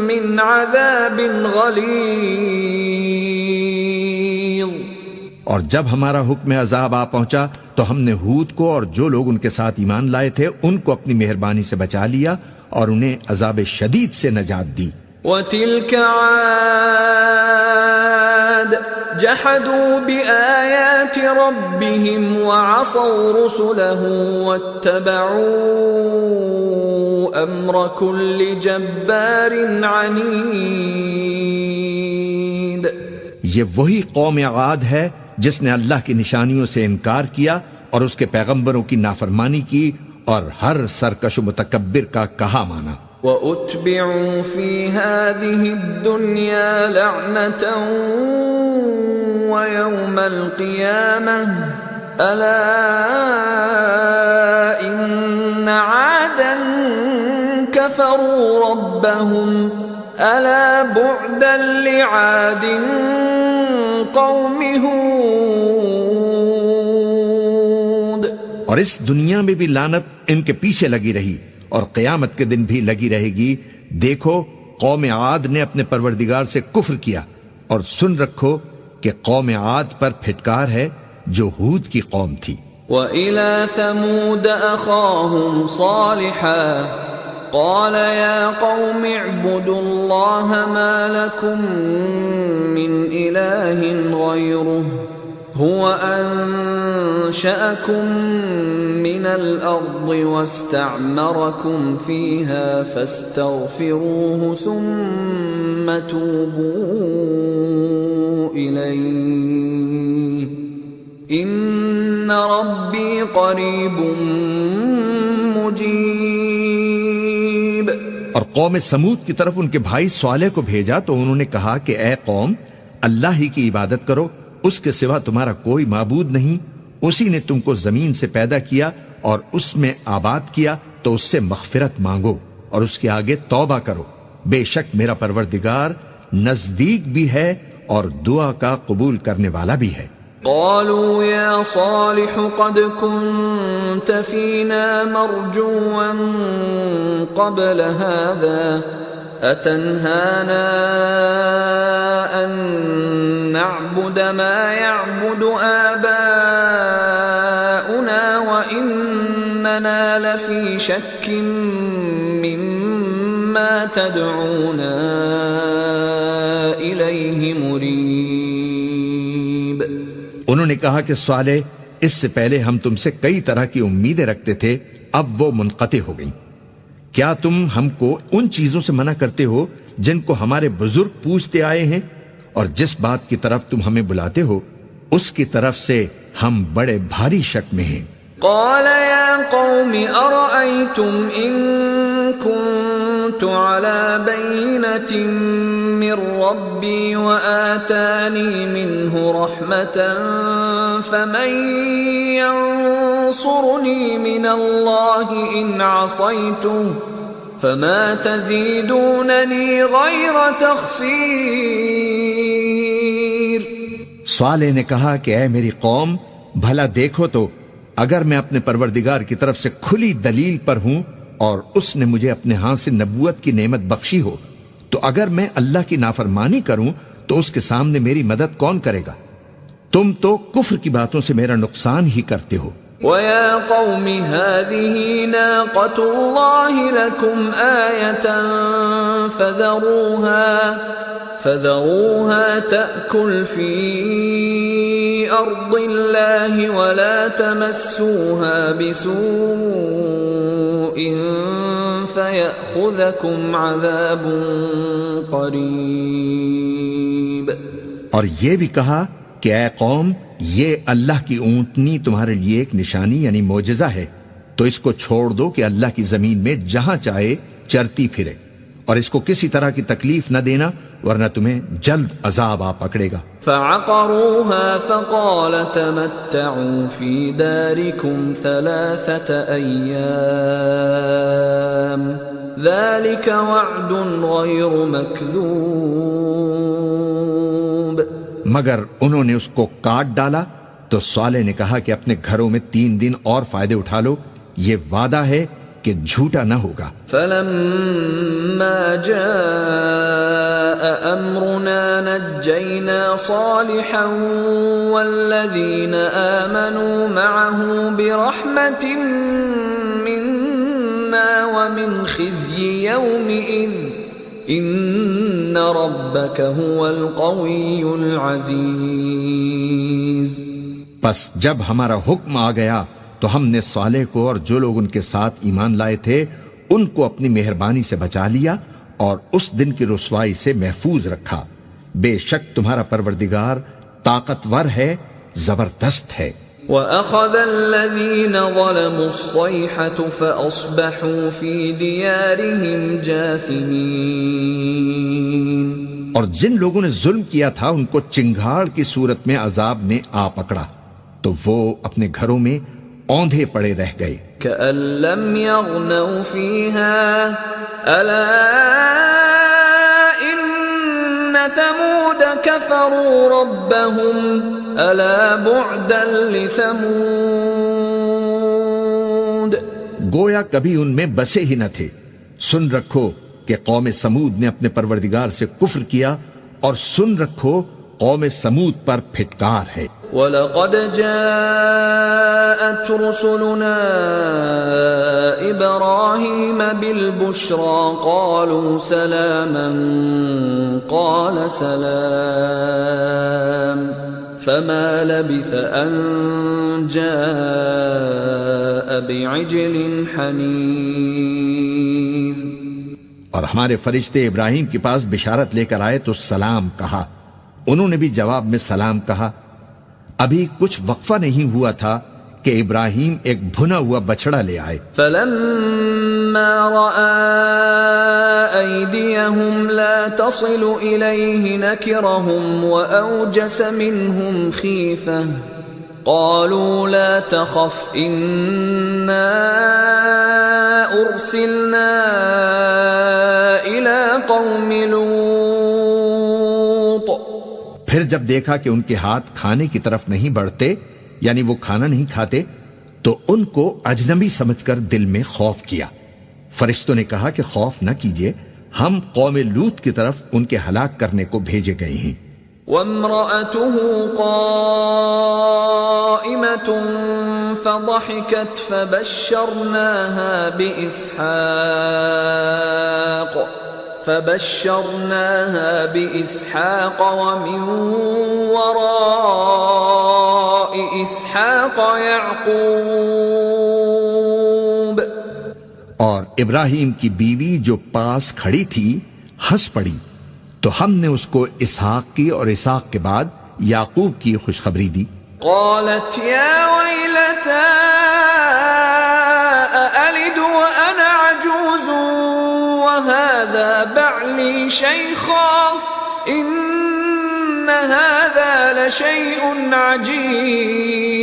S1: مِنْ عَذَابٍ غَلِيظٍ.
S2: اور جب ہمارا حکم عذاب آ پہنچا تو ہم نے ہود کو اور جو لوگ ان کے ساتھ ایمان لائے تھے ان کو اپنی مہربانی سے بچا لیا اور انہیں عذاب شدید سے نجات دی.
S1: وَتِلْكَ عَادٌ جَحَدُوا بِآيَاتِ رَبِّهِمْ وَعَصَوْا رُسُلَهُ وَاتَّبَعُوا أَمْرَ كُلِّ جَبَّارٍ عَنِيدٍ.
S2: یہ وہی قوم عاد ہے جس نے اللہ کی نشانیوں سے انکار کیا اور اس کے پیغمبروں کی نافرمانی کی اور ہر سرکش و متکبر کا کہا مانا.
S1: وَأُتْبِعُوا فِي هَذِهِ الدُّنْيَا لَعْنَةً وَيَوْمَ الْقِيَامَةِ أَلَا إِنَّ عَادًا كَفَرُوا رَبَّهُمْ أَلَا بُعْدًا لِعَادٍ قَوْمِ هُودٍ.
S2: اور اس دنیا میں بھی لعنت ان کے پیچھے لگی رہی اور قیامت کے دن بھی لگی رہے گی. دیکھو قوم عاد نے اپنے پروردگار سے کفر کیا اور سن رکھو کہ قوم عاد پر پھٹکار ہے جو ہود کی قوم تھی.
S1: وَإِلَى ثَمُودَ أَخَاهُمْ صَالِحًا قال يا قوم اعبدوا الله ما لكم من إله غيره هو أنشأكم من الأرض واستعمركم فيها فاستغفروه ثم توبوا إليه إن ربي قريب مجيب.
S2: اور قوم سمود کی طرف ان کے بھائی صالح کو بھیجا تو انہوں نے کہا کہ اے قوم، اللہ ہی کی عبادت کرو، اس کے سوا تمہارا کوئی معبود نہیں. اسی نے تم کو زمین سے پیدا کیا اور اس میں آباد کیا، تو اس سے مغفرت مانگو اور اس کے آگے توبہ کرو. بے شک میرا پروردگار نزدیک بھی ہے اور دعا کا قبول کرنے والا بھی ہے.
S1: قالوا يا صالح قد كنت فينا مرجوا قبل هذا أتنهانا أن نعبد ما يعبد آباؤنا وإننا لفي شك مما تدعونا إليه مريب.
S2: انہوں نے کہا کہ صالح، اس سے پہلے ہم تم سے کئی طرح کی امیدیں رکھتے تھے، اب وہ منقطع ہو گئیں. کیا تم ہم کو ان چیزوں سے منع کرتے ہو جن کو ہمارے بزرگ پوچھتے آئے ہیں، اور جس بات کی طرف تم ہمیں بلاتے ہو اس کی طرف سے ہم بڑے بھاری شک میں ہیں.
S1: قال يا قوم أرأيتم إن كنت على بينة من ربي وآتاني منه رحمة فمن ينصرني من الله إن عصيته فما تزيدونني غير تخسير.
S2: صالح نے کہا کہ اے میری قوم، بھلا دیکھو تو اگر میں اپنے پروردگار کی طرف سے کھلی دلیل پر ہوں اور اس نے مجھے اپنے ہاں سے نبوت کی نعمت بخشی ہو، تو اگر میں اللہ کی نافرمانی کروں تو اس کے سامنے میری مدد کون کرے گا؟ تم تو کفر کی باتوں سے میرا نقصان ہی کرتے ہو.
S1: وَيَا قَوْمِ هَذِهِ نَاقَةُ اللَّهِ لَكُمْ آيَةً فَذَرُوهَا تَأْكُلْ فِي أَرْضِ اللَّهِ وَلَا تَمَسُّوهَا بِسُوءٍ فَيَأْخُذَكُمْ عَذَابٌ قَرِيبٌ.
S2: اور یہ بھی کہا کہ اے قوم، یہ اللہ کی اونٹنی تمہارے لیے ایک نشانی یعنی معجزہ ہے، تو اس کو چھوڑ دو کہ اللہ کی زمین میں جہاں چاہے چرتی پھرے، اور اس کو کسی طرح کی تکلیف نہ دینا ورنہ تمہیں جلد عذاب آ پکڑے گا.
S1: فعقروها فقال تمتعوا في داركم 3 أيام ذلك وعد غير مكذوب.
S2: مگر انہوں نے اس کو کاٹ ڈالا تو صالح نے کہا کہ اپنے گھروں میں 3 دن اور فائدے اٹھا لو، یہ وعدہ ہے کہ جھوٹا نہ ہوگا.
S1: فلما جاء امرنا نجينا صالحا والذين آمنوا معه برحمة منا ومن خزي يومئذ ان ربك هو القوي العزيز.
S2: پس جب ہمارا حکم آ گیا تو ہم نے صالح کو اور جو لوگ ان کے ساتھ ایمان لائے تھے ان کو اپنی مہربانی سے بچا لیا اور اس دن کی رسوائی سے محفوظ رکھا. بے شک تمہارا پروردگار طاقتور ہے، زبردست ہے.
S1: وَأَخَذَ الَّذِينَ ظَلَمُوا الصَّيْحَةُ فَأَصْبَحُوا فِي دِيَارِهِمْ جَاثِمِينَ.
S2: اور جن لوگوں نے ظلم کیا تھا ان کو چنگھاڑ کی صورت میں عذاب نے آ پکڑا تو وہ اپنے گھروں میں اوندھے پڑے رہ گئے.
S1: كَأَن لَّمْ يَغْنَوْا فِيهَا أَلَا إِنَّ ثَمُودَ كَفَرُوا رَبَّهُمْ أَلَا بُعْدًا لِّثَمُودَ.
S2: گویا کبھی ان میں بسے ہی نہ تھے. سن رکھو کہ قوم سمود نے اپنے پروردگار سے کفر کیا، اور سن رکھو قوم سمود پر پھٹکار ہے.
S1: وَلَقَدْ جَاءَتْ رُسُلُنَا إِبْرَاهِيمَ إبراهيم بالبشرى قالوا سلاما قال سلام فما لبث أن جاء بعجل حنيذ.
S2: اور ہمارے فرشتے ابراہیم کے پاس بشارت لے کر آئے تو سلام کہا. انہوں نے بھی جواب میں سلام کہا. ابھی کچھ وقفہ نہیں ہوا تھا کہ ابراہیم ایک بھنا ہوا بچڑا لے آئے.
S1: فلما رأى أيديهم لا تصل إليه نكرهم وأوجس منهم خيفة قالوا لا تخف إنا أرسلنا إلى قوم لوط.
S2: پھر جب دیکھا کہ ان کے ہاتھ کھانے کی طرف نہیں بڑھتے یعنی وہ کھانا نہیں کھاتے تو ان کو اجنبی سمجھ کر دل میں خوف کیا. فرشتوں نے کہا کہ خوف نہ کیجیے، ہم قوم لوط کی طرف ان کے ہلاک کرنے کو بھیجے گئے ہیں.
S1: وامرأته قائمة فضحكت فبشرناها بإسحاق ومن وراء إسحاق يعقوب.
S2: اور ابراہیم کی بیوی جو پاس کھڑی تھی ہنس پڑی تو ہم نے اس کو اسحاق کی اور اسحاق کے بعد یعقوب کی خوشخبری دی.
S1: قالت يا ويلتى أألد وأنا عجوز وهذا بعلي شيخا إن هذا لشيء عجيب.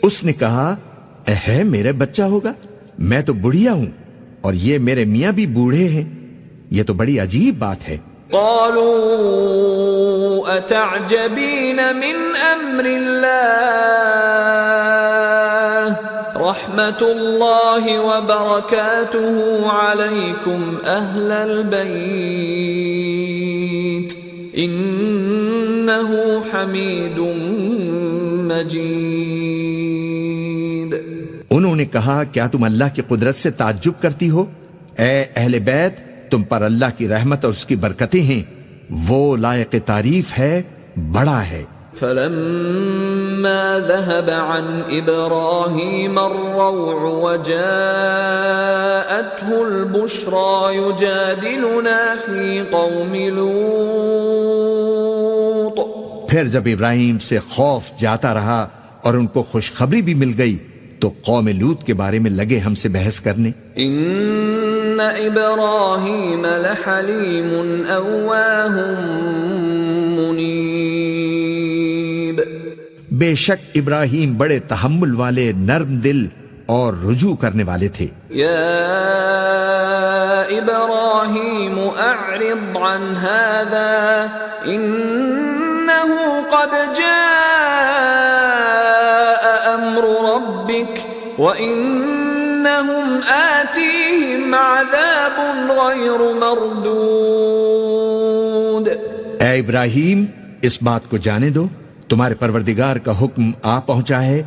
S2: اس نے کہا ہے میرے بچہ ہوگا، میں تو بڑھیا ہوں اور یہ میرے میاں بھی بوڑھے ہیں، یہ تو بڑی عجیب بات ہے.
S1: قالوا أتعجبين من أمر الله رحمة الله وبركاته عليكم أهل البيت إنه حميد مجيد.
S2: انہوں نے کہا کیا تم اللہ کی قدرت سے تعجب کرتی ہو؟ اے اہل بیت، تم پر اللہ کی رحمت اور اس کی برکتیں ہیں، وہ لائق تعریف ہے، بڑا ہے.
S1: فلما ذهب عن إبراهيم الروع وجاءته البشرى يجادلنا في قوم لوط.
S2: پھر جب ابراہیم سے خوف جاتا رہا اور ان کو خوشخبری بھی مل گئی تو قوم لوط کے بارے میں لگے ہم سے بحث کرنے.
S1: ان ابراہیم لحلیم اواه منیب.
S2: بے شک ابراہیم بڑے تحمل والے، نرم دل اور رجوع کرنے والے تھے.
S1: یا ابراہیم اعرض عن هذا انه قد جاء امر ربك وانهم آتيهم عذاب غير مردود.
S2: اے ابراہیم اس بات کو جانے دو، تمہارے پروردگار کا حکم آ پہنچا ہے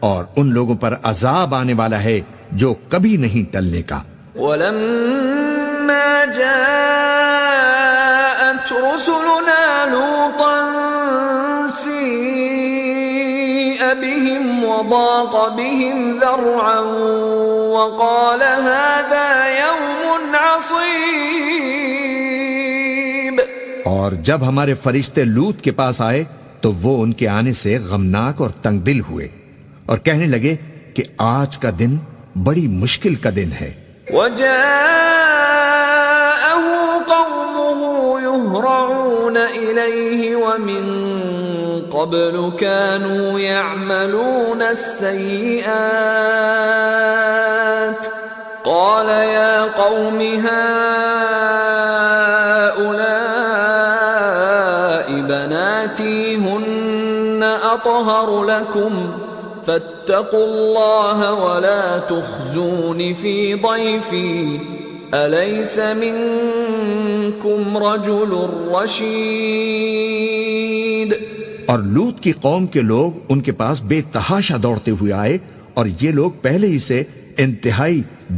S2: اور ان لوگوں پر عذاب آنے والا ہے جو کبھی نہیں ٹلنے کا.
S1: وَلَمَّا جَاءَتْ رُسُلُنَا لُوطًا سِيءَ بِهِمْ وَضَاقَ بِهِمْ ذَرْعًا وَقَالَ هَذَا يَوْمٌ عَصِيبٌ.
S2: اور جب ہمارے فرشتے لوط کے پاس آئے تو وہ ان کے آنے سے غمناک اور تنگ دل ہوئے اور کہنے لگے کہ آج کا دن بڑی مشکل کا دن ہے.
S1: وَجَاءَهُ قَوْمُهُ يُهْرَعُونَ إِلَيْهِ وَمِن قَبْلُ كَانُوا يَعْمَلُونَ السَّيِّئَاتِ قَالَ يَا قَوْمِ هَؤُلَاءِ بَنَاتِي هُنَّ أَطْهَرُ لَكُمْ فاتقوا الله ولا تخزون في ضيفي أليس منكم رجل رشيد.
S2: اور لوط کی قوم کے لوگ ان کے پاس بے تحاشا دوڑتے ہوئے آئے اور یہ لوگ پہلے ہی سے انتہائی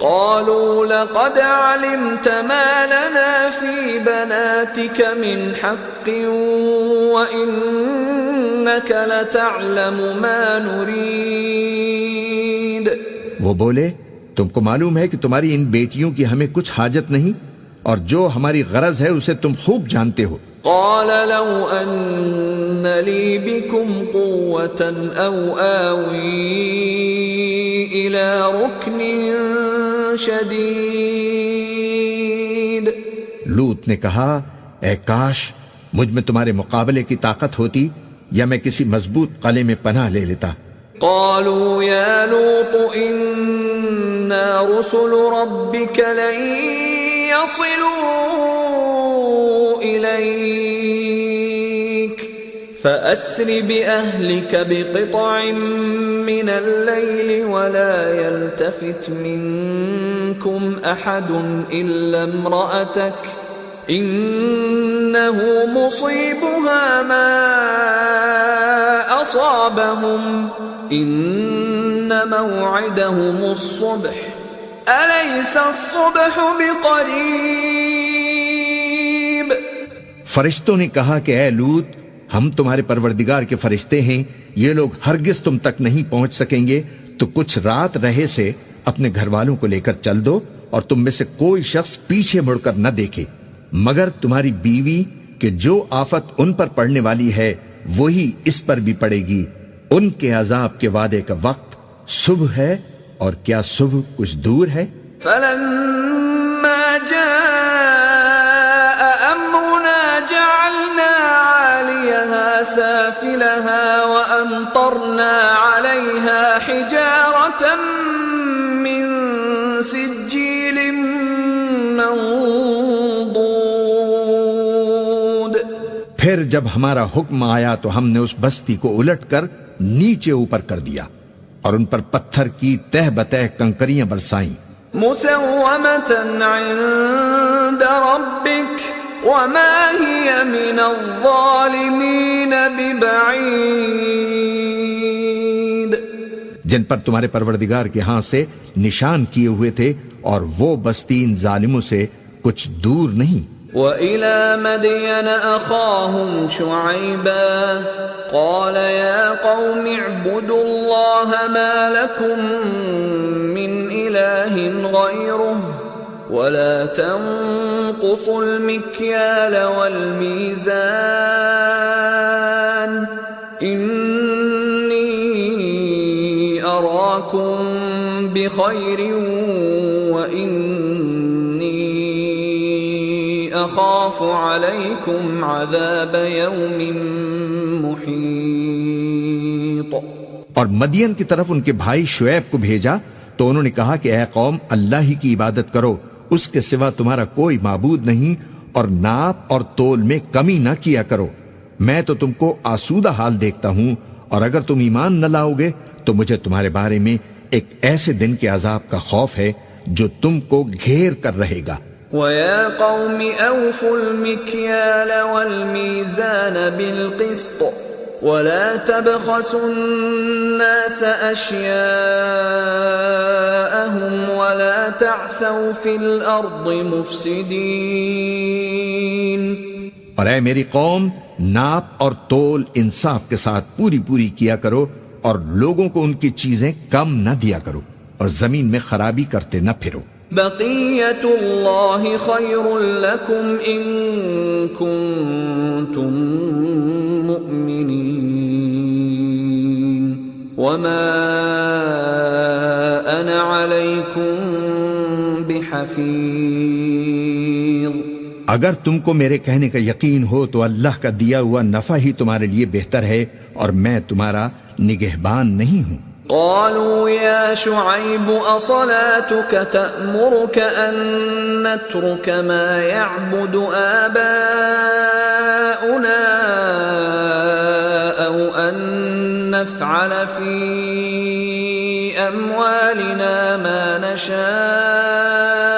S1: قالوا لقد علمت ما لنا في بناتك من حق وإنك لتعلم ما نريد.
S2: وہ بولے تم کو معلوم ہے کہ تمہاری ان بیٹیوں کی ہمیں کچھ حاجت نہیں اور جو ہماری غرض ہے اسے تم خوب جانتے ہو.
S1: قال لو أن لي بكم قوة أو آوي إلى ركن شدید.
S2: لوط نے کہا اے کاش مجھ میں تمہارے مقابلے کی طاقت ہوتی یا میں کسی مضبوط قلعے میں پناہ لے لیتا.
S1: قالوا يا لوط إنا رسل ربك لن يصلوا إليك فأسر بأهلك بقطع من الليل ولا يلتفت منكم أحد إلا امرأتك إنه مصيبها ما أصابهم إن موعدهم الصبح أليس الصبح بقريب.
S2: فرشتوں نے کہا کہ اے لوط ہم تمہارے پروردگار کے فرشتے ہیں، یہ لوگ ہرگز تم تک نہیں پہنچ سکیں گے، تو کچھ رات رہے سے اپنے گھر والوں کو لے کر چل دو اور تم میں سے کوئی شخص پیچھے مڑ کر نہ دیکھے مگر تمہاری بیوی کہ جو آفت ان پر پڑنے والی ہے وہی اس پر بھی پڑے گی. ان کے عذاب کے وعدے کا وقت صبح ہے اور کیا صبح کچھ دور ہے.
S1: فلما جاء أمرنا جعلنا عاليها سافلها وأمطرنا عليها حجارة من سجيل منضود.
S2: پھر جب ہمارا حکم آیا تو ہم نے اس بستی کو الٹ کر نیچے اوپر کر دیا اور ان پر پتھر کی تہ بتہ کنکریاں برسائیں.
S1: مسومة عند ربك وما هي من الظالمين ببعيد.
S2: جن پر تمہارے پروردگار کے ہاں سے نشان کیے ہوئے تھے اور وہ بستی ان ظالموں سے کچھ دور نہیں.
S1: وَإِلَى مَدْيَنَ أَخَاهُمْ شُعَيْبًا قَالَ يَا قَوْمِ اعْبُدُوا اللَّهَ مَا لَكُمْ مِنْ إِلَٰهٍ غَيْرُهُ وَلَا تَنقُصُوا الْمِكْيَالَ وَالْمِيزَانَ إِنِّي أَرَاكُمْ بِخَيْرٍ أخاف عليكم عذاب يوم محيط.
S2: اور مدین کی طرف ان کے بھائی شعیب کو بھیجا تو انہوں نے کہا کہ اے قوم اللہ ہی کی عبادت کرو، اس کے سوا تمہارا کوئی معبود نہیں، اور ناپ اور تول میں کمی نہ کیا کرو. میں تو تم کو آسودہ حال دیکھتا ہوں، اور اگر تم ایمان نہ لاؤ گے تو مجھے تمہارے بارے میں ایک ایسے دن کے عذاب کا خوف ہے جو تم کو گھیر کر رہے گا.
S1: وَيَا قَوْمِ أَوْفُوا الْمِكْيَالَ وَالْمِيزَانَ بِالْقِسْطِ وَلَا تَبْخَسُوا النَّاسَ أَشْيَاءَهُمْ وَلَا تَعْثَوْا فِي الْأَرْضِ مُفْسِدِينَ.
S2: اور اے میری قوم، ناپ اور تول انصاف کے ساتھ پوری پوری کیا کرو اور لوگوں کو ان کی چیزیں کم نہ دیا کرو اور زمین میں خرابی کرتے نہ پھرو.
S1: بقیت اللہ خیر لکم ان کنتم مؤمنین وما انا علیکم بحفیظ.
S2: اگر تم کو میرے کہنے کا یقین ہو تو اللہ کا دیا ہوا نفع ہی تمہارے لیے بہتر ہے اور میں تمہارا نگہبان نہیں ہوں.
S1: قالوا يا شعيب أصلاتك تأمرك أن نترك ما يعبد آباؤنا أو أن نفعل في أموالنا ما نشاء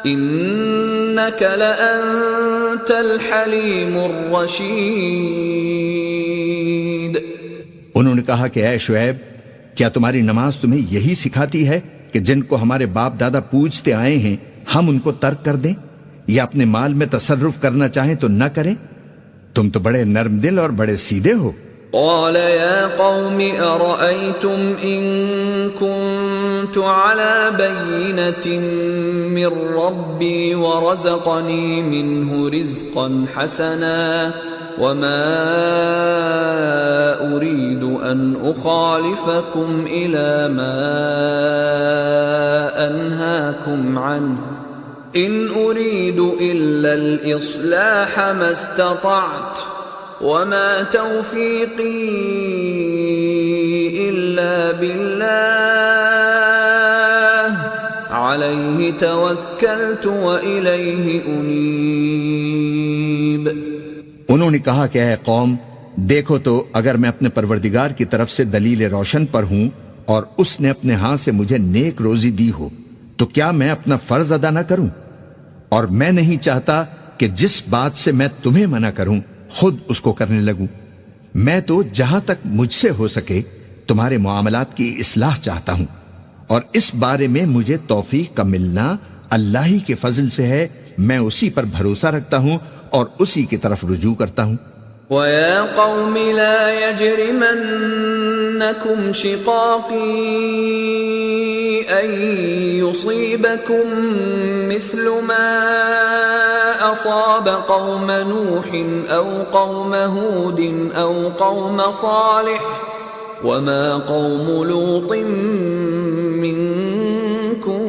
S1: إنك لأنت الحليم الرشيد.
S2: انہوں نے کہا کہ اے شعیب، کیا تمہاری نماز تمہیں یہی سکھاتی ہے کہ جن کو ہمارے باپ دادا پوجتے آئے ہیں ہم ان کو ترک کر دیں یا اپنے مال میں تصرف کرنا چاہیں تو نہ کریں؟ تم تو بڑے نرم دل اور بڑے سیدھے ہو.
S1: قال يا قوم أرأيتم إن كنت على بينة من ربي ورزقني منه رزقا حسنا وما أريد أن أخالفكم إلى ما أنهاكم عنه إن أريد إلا الإصلاح ما استطعت وما توفيقي إلا بالله عليه توكلت وإليه أنيب.
S2: انہوں نے کہا کہ اے قوم، دیکھو تو اگر میں اپنے پروردگار کی طرف سے دلیل روشن پر ہوں اور اس نے اپنے ہاں سے مجھے نیک روزی دی ہو تو کیا میں اپنا فرض ادا نہ کروں؟ اور میں نہیں چاہتا کہ جس بات سے میں تمہیں منع کروں خود اس کو کرنے لگوں. میں تو جہاں تک مجھ سے ہو سکے تمہارے معاملات کی اصلاح چاہتا ہوں، اور اس بارے میں مجھے توفیق کا ملنا اللہ ہی کے فضل سے ہے. میں اسی پر بھروسہ رکھتا ہوں اور اسی کی طرف رجوع کرتا ہوں.
S1: وَيَا قَوْمِ لَا يَجْرِمَنَّكُمْ شِقَاقِي أَن يُصِيبَكُم مِّثْلُ مَا أَصَابَ قَوْمَ نُوحٍ أَوْ قَوْمَ هُودٍ أَوْ قَوْمَ صَالِحٍ وَمَا قَوْمُ لُوطٍ مِّنكُم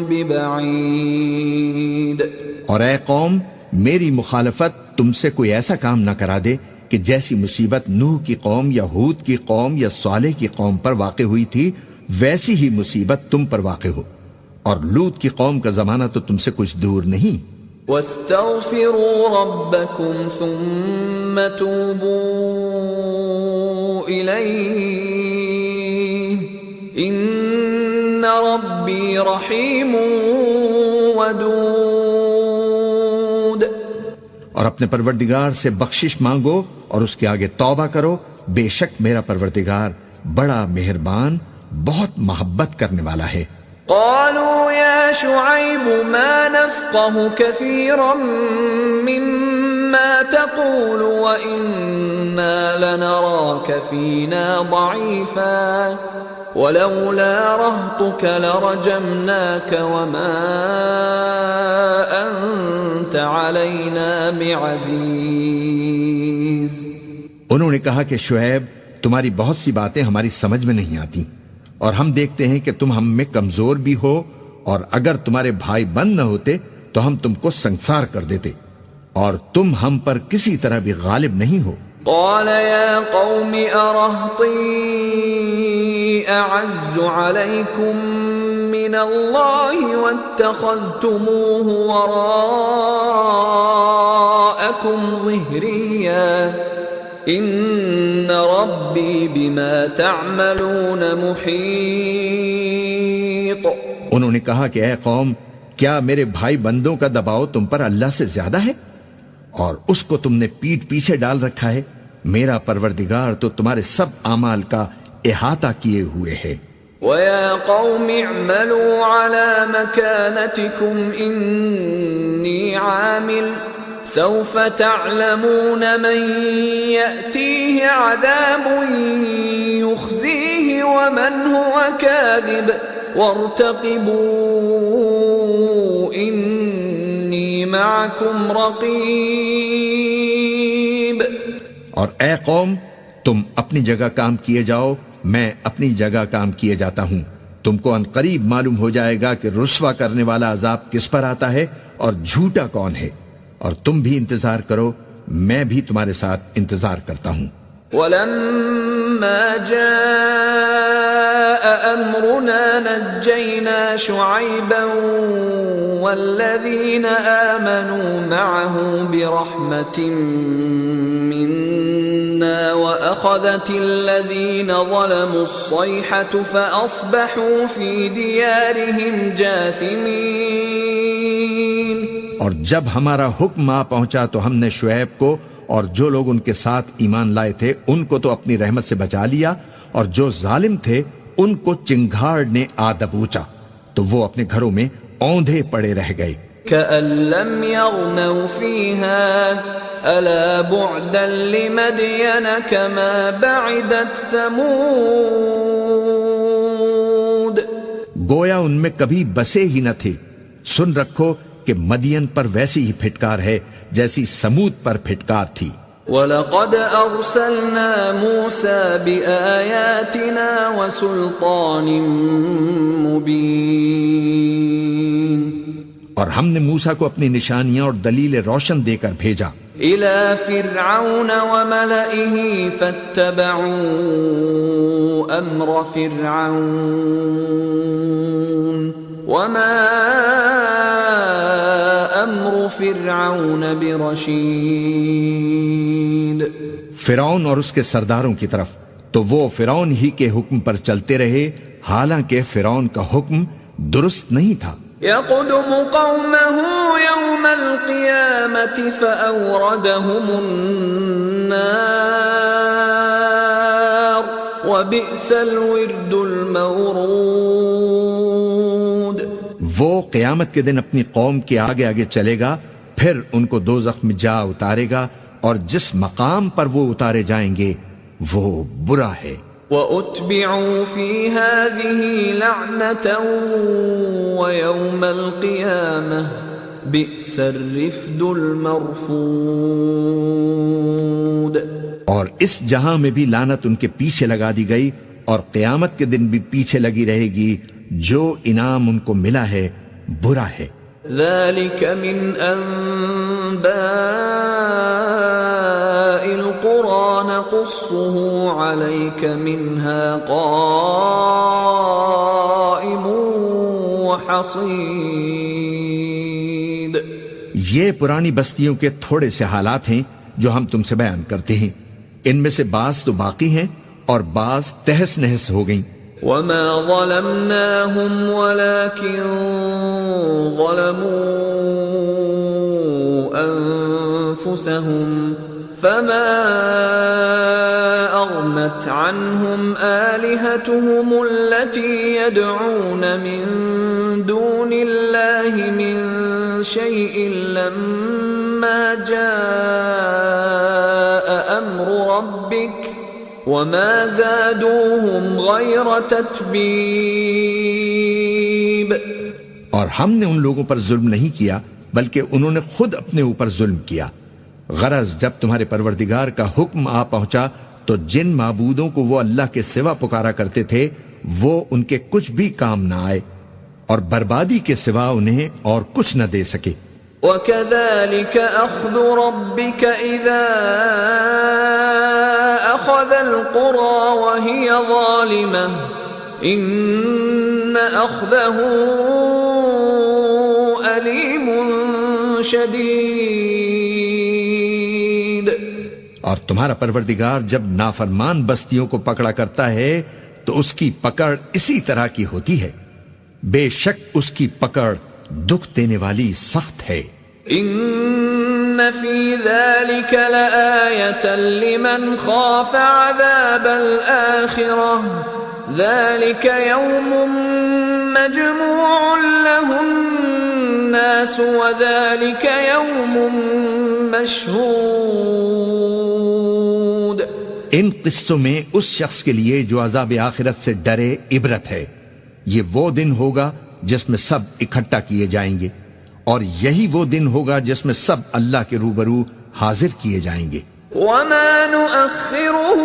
S1: بِبَعِيدٍ.
S2: اور اے قوم، میری مخالفت تم سے کوئی ایسا کام نہ کرا دے کہ جیسی مصیبت نوح کی قوم یا ہود کی قوم یا صالح کی قوم پر واقع ہوئی تھی ویسی ہی مصیبت تم پر واقع ہو. اور لوط کی قوم کا زمانہ تو تم سے کچھ دور نہیں.
S1: وَاسْتَغْفِرُوا رَبَّكُمْ ثُمَّ تُوبُوا إِلَيْهِ إِنَّ رَبِّي رَحِيمٌ وَدُودٌ.
S2: اور اپنے پروردگار سے بخشش مانگو اور اس کے آگے توبہ کرو، بے شک میرا پروردگار بڑا مہربان بہت محبت کرنے والا ہے.
S1: قالوا يا شعيب ما نفقه كثيرا مما تقول وإنا لنراك فينا ضعيفا ولولا رهطك لرجمناك وما أنت علينا بعزيز.
S2: انہوں نے کہا کہ شعیب، تمہاری بہت سی باتیں ہماری سمجھ میں نہیں آتی، اور ہم دیکھتے ہیں کہ تم ہم میں کمزور بھی ہو، اور اگر تمہارے بھائی بند نہ ہوتے تو ہم تم کو سنسار کر دیتے، اور تم ہم پر کسی طرح بھی غالب نہیں ہو.
S1: قال يا قوم أرهطي أعز عليكم من الله واتخذتموه وراءكم ظهريا ان ربی بما تعملون محیط.
S2: انہوں نے کہا کہ اے قوم، کیا میرے بھائی بندوں کا دباؤ تم پر اللہ سے زیادہ ہے؟ اور اس کو تم نے پیٹھ پیچھے ڈال رکھا ہے. میرا پروردگار تو تمہارے سب اعمال کا احاطہ کیے ہوئے ہے.
S1: وَيَا قَوْمِ اعْمَلُوا عَلَى مَكَانَتِكُمْ إِنِّي عَامِلٌ سوف تعلمون من يأتيه عذاب يخزيه ومن هو كاذب وارتقبوا إني معكم رقيب.
S2: اور اے قوم، تم اپنی جگہ کام کیے جاؤ، میں اپنی جگہ کام کیے جاتا ہوں. تم کو ان قریب معلوم ہو جائے گا کہ رسوا کرنے والا عذاب کس پر آتا ہے اور جھوٹا کون ہے. اور تم بھی انتظار کرو، میں بھی تمہارے ساتھ انتظار کرتا ہوں.
S1: وَلَمَّا جَاءَ أَمْرُنَا نَجَّيْنَا شُعَيْبًا وَالَّذِينَ آمَنُوا مَعَهُ بِرَحْمَةٍ مِّنَّا وأخذت الذين ظلموا الصيحة فأصبحوا في ديارهم جاثمين.
S2: اور جب ہمارا حکم آ پہنچا تو ہم نے شعیب کو اور جو لوگ ان کے ساتھ ایمان لائے تھے ان کو تو اپنی رحمت سے بچا لیا، اور جو ظالم تھے ان کو چنگھاڑ نے آ دبوچا، تو وہ اپنے گھروں میں اوندھے پڑے رہ گئے.
S1: كأن لم يغنوا فيها ألا بعدا لمدين كما بعدت ثمود.
S2: گویا ان میں کبھی بسے ہی نہ تھے. سن رکھو کہ مدین پر ویسی ہی پھٹکار ہے جیسی سمود پر پھٹکار تھی.
S1: وَلَقَدْ أَرْسَلْنَا مُوسَى بِآيَاتِنَا وَسُلْطَانٍ مُبِينٍ.
S2: اور ہم نے موسیٰ کو اپنی نشانیاں اور دلیل روشن دے کر بھیجا.
S1: إِلَى فِرْعَوْنَ وَمَلَئِهِ فَاتَّبَعُوا أَمْرَ فِرْعَوْنَ وَمَا أَمْرُ فِرْعَوْنَ بِرَشِيدٍ.
S2: فرعون اور اس کے سرداروں کی طرف تو وہ فرعون ہی کے حکم پر چلتے رہے، حالانکہ فرعون کا حکم درست نہیں تھا.
S1: يقدم قومه يوم القيامة فأوردهم النار وبئس الورد المورود.
S2: وہ قیامت کے دن اپنی قوم کے آگے آگے چلے گا، پھر ان کو دوزخ میں جا اتارے گا، اور جس مقام پر وہ اتارے جائیں گے وہ برا ہے.
S1: وَأُتْبِعُوا فِي هَذِهِ لَعْنَةً وَيَوْمَ الْقِيَامَةِ بِئْسَ الرِّفْدُ الْمَرْفُودُ.
S2: اور اس جہاں میں بھی لعنت ان کے پیچھے لگا دی گئی، اور قیامت کے دن بھی پیچھے لگی رہے گی. جو انعام ان کو ملا ہے برا ہے.
S1: ذَلِكَ مِنْ أَنْبَاءِ الْقُرَى نَقُصُّهُ عَلَيْكَ مِنْهَا قَائِمٌ وَحَصِيدٌ.
S2: یہ پرانی بستیوں کے تھوڑے سے حالات ہیں جو ہم تم سے بیان کرتے ہیں. ان میں سے بعض تو باقی ہیں اور بعض تہس نہس ہو گئیں.
S1: وَمَا ظَلَمْنَاهُمْ وَلَكِنْ ظَلَمُوا أَنفُسَهُمْ فَمَا أَغْنَتْ عَنْهُمْ آلِهَتُهُمُ الَّتِي يَدْعُونَ مِن دُونِ اللَّهِ مِن شَيْءٍ لَمَّا جَاءَ أَمْرُ رَبِّكَ وَمَا زَادُوهُمْ غَيْرَ تَتْبِيبٍ.
S2: اور ہم نے ان لوگوں پر ظلم نہیں کیا بلکہ انہوں نے خود اپنے اوپر ظلم کیا. غرض جب تمہارے پروردگار کا حکم آ پہنچا تو جن معبودوں کو وہ اللہ کے سوا پکارا کرتے تھے وہ ان کے کچھ بھی کام نہ آئے، اور بربادی کے سوا انہیں اور کچھ نہ دے سکے.
S1: وَكَذَلِكَ أَخْذُ رَبِّكَ إِذَا أَخَذَ الْقُرَى وَهِيَ ظَالِمَةٌ إِنَّ أَخْذَهُ أَلِيمٌ شَدِيدٌ.
S2: اور تمہارا پروردگار جب نافرمان بستیوں کو پکڑا کرتا ہے تو اس کی پکڑ اسی طرح کی ہوتی ہے. بے شک اس کی پکڑ دکھ دینے والی سخت ہے.
S1: ان فی ذلک لآیۃ لمن خاف عذاب الآخرہ ذلک یوم مجموع له الناس وذلک یوم مشہود.
S2: ان قصوں میں اس شخص کے لیے جو عذاب آخرت سے ڈرے عبرت ہے. یہ وہ دن ہوگا جس میں سب اکٹھا کیے جائیں گے، اور یہی وہ دن ہوگا جس میں سب اللہ کے روبرو حاضر کیے جائیں گے.
S1: وَمَا نُؤَخِّرُهُ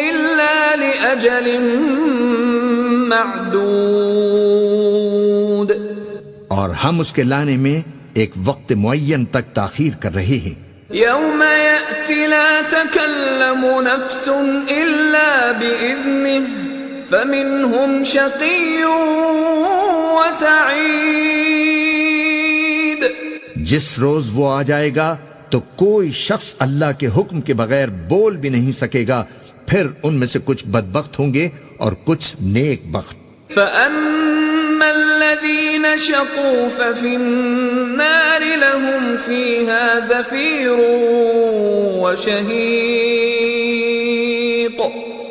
S1: إِلَّا لِأَجَلٍ مَّعْدُودٍ.
S2: اور ہم اس کے لانے میں ایک وقت معین تک تاخیر کر رہے ہیں.
S1: يَوْمَ يَأْتِ لَا تَكَلَّمُ نَفْسٌ إِلَّا بِإِذْنِهِ فَمِنْهُمْ شَقِيٌّ وَسَعِيدٌ.
S2: جس روز وہ آ جائے گا تو کوئی شخص اللہ کے حکم کے بغیر بول بھی نہیں سکے گا، پھر ان میں سے کچھ بدبخت ہوں گے اور کچھ نیک بخت۔
S1: فَأَمَّا الَّذِينَ شَقُوا فَفِي النَّارِ لَهُمْ فِيهَا زَفِيرٌ وَشَهِيقٌ،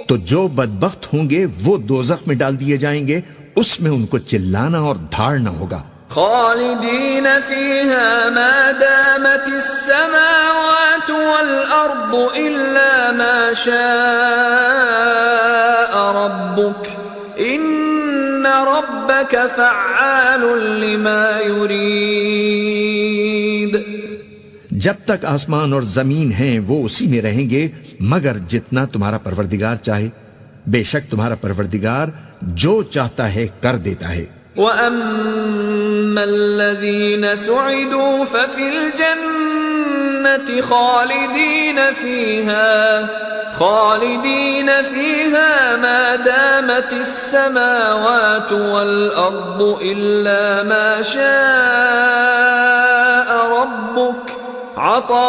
S2: تو جو بدبخت ہوں گے وہ دوزخ میں ڈال دیے جائیں گے، اس میں ان کو چلانا اور دھاڑنا ہوگا۔
S1: خالدین فیہا ما دامت السماوات والارض الا ما شاء ربک ان ربک فعال لما یرید۔
S2: جب تک آسمان اور زمین ہیں وہ اسی میں رہیں گے مگر جتنا تمہارا پروردگار چاہے، بے شک تمہارا پروردگار جو چاہتا ہے کر دیتا ہے۔
S1: وَأَمَّا الَّذِينَ سُعِدُوا فَفِي الْجَنَّةِ خَالِدِينَ فِيهَا مَا دَامَتِ السَّمَاوَاتُ وَالْأَرْضُ إِلَّا مَا شَاءَ رَبُّكَ عَطَاءً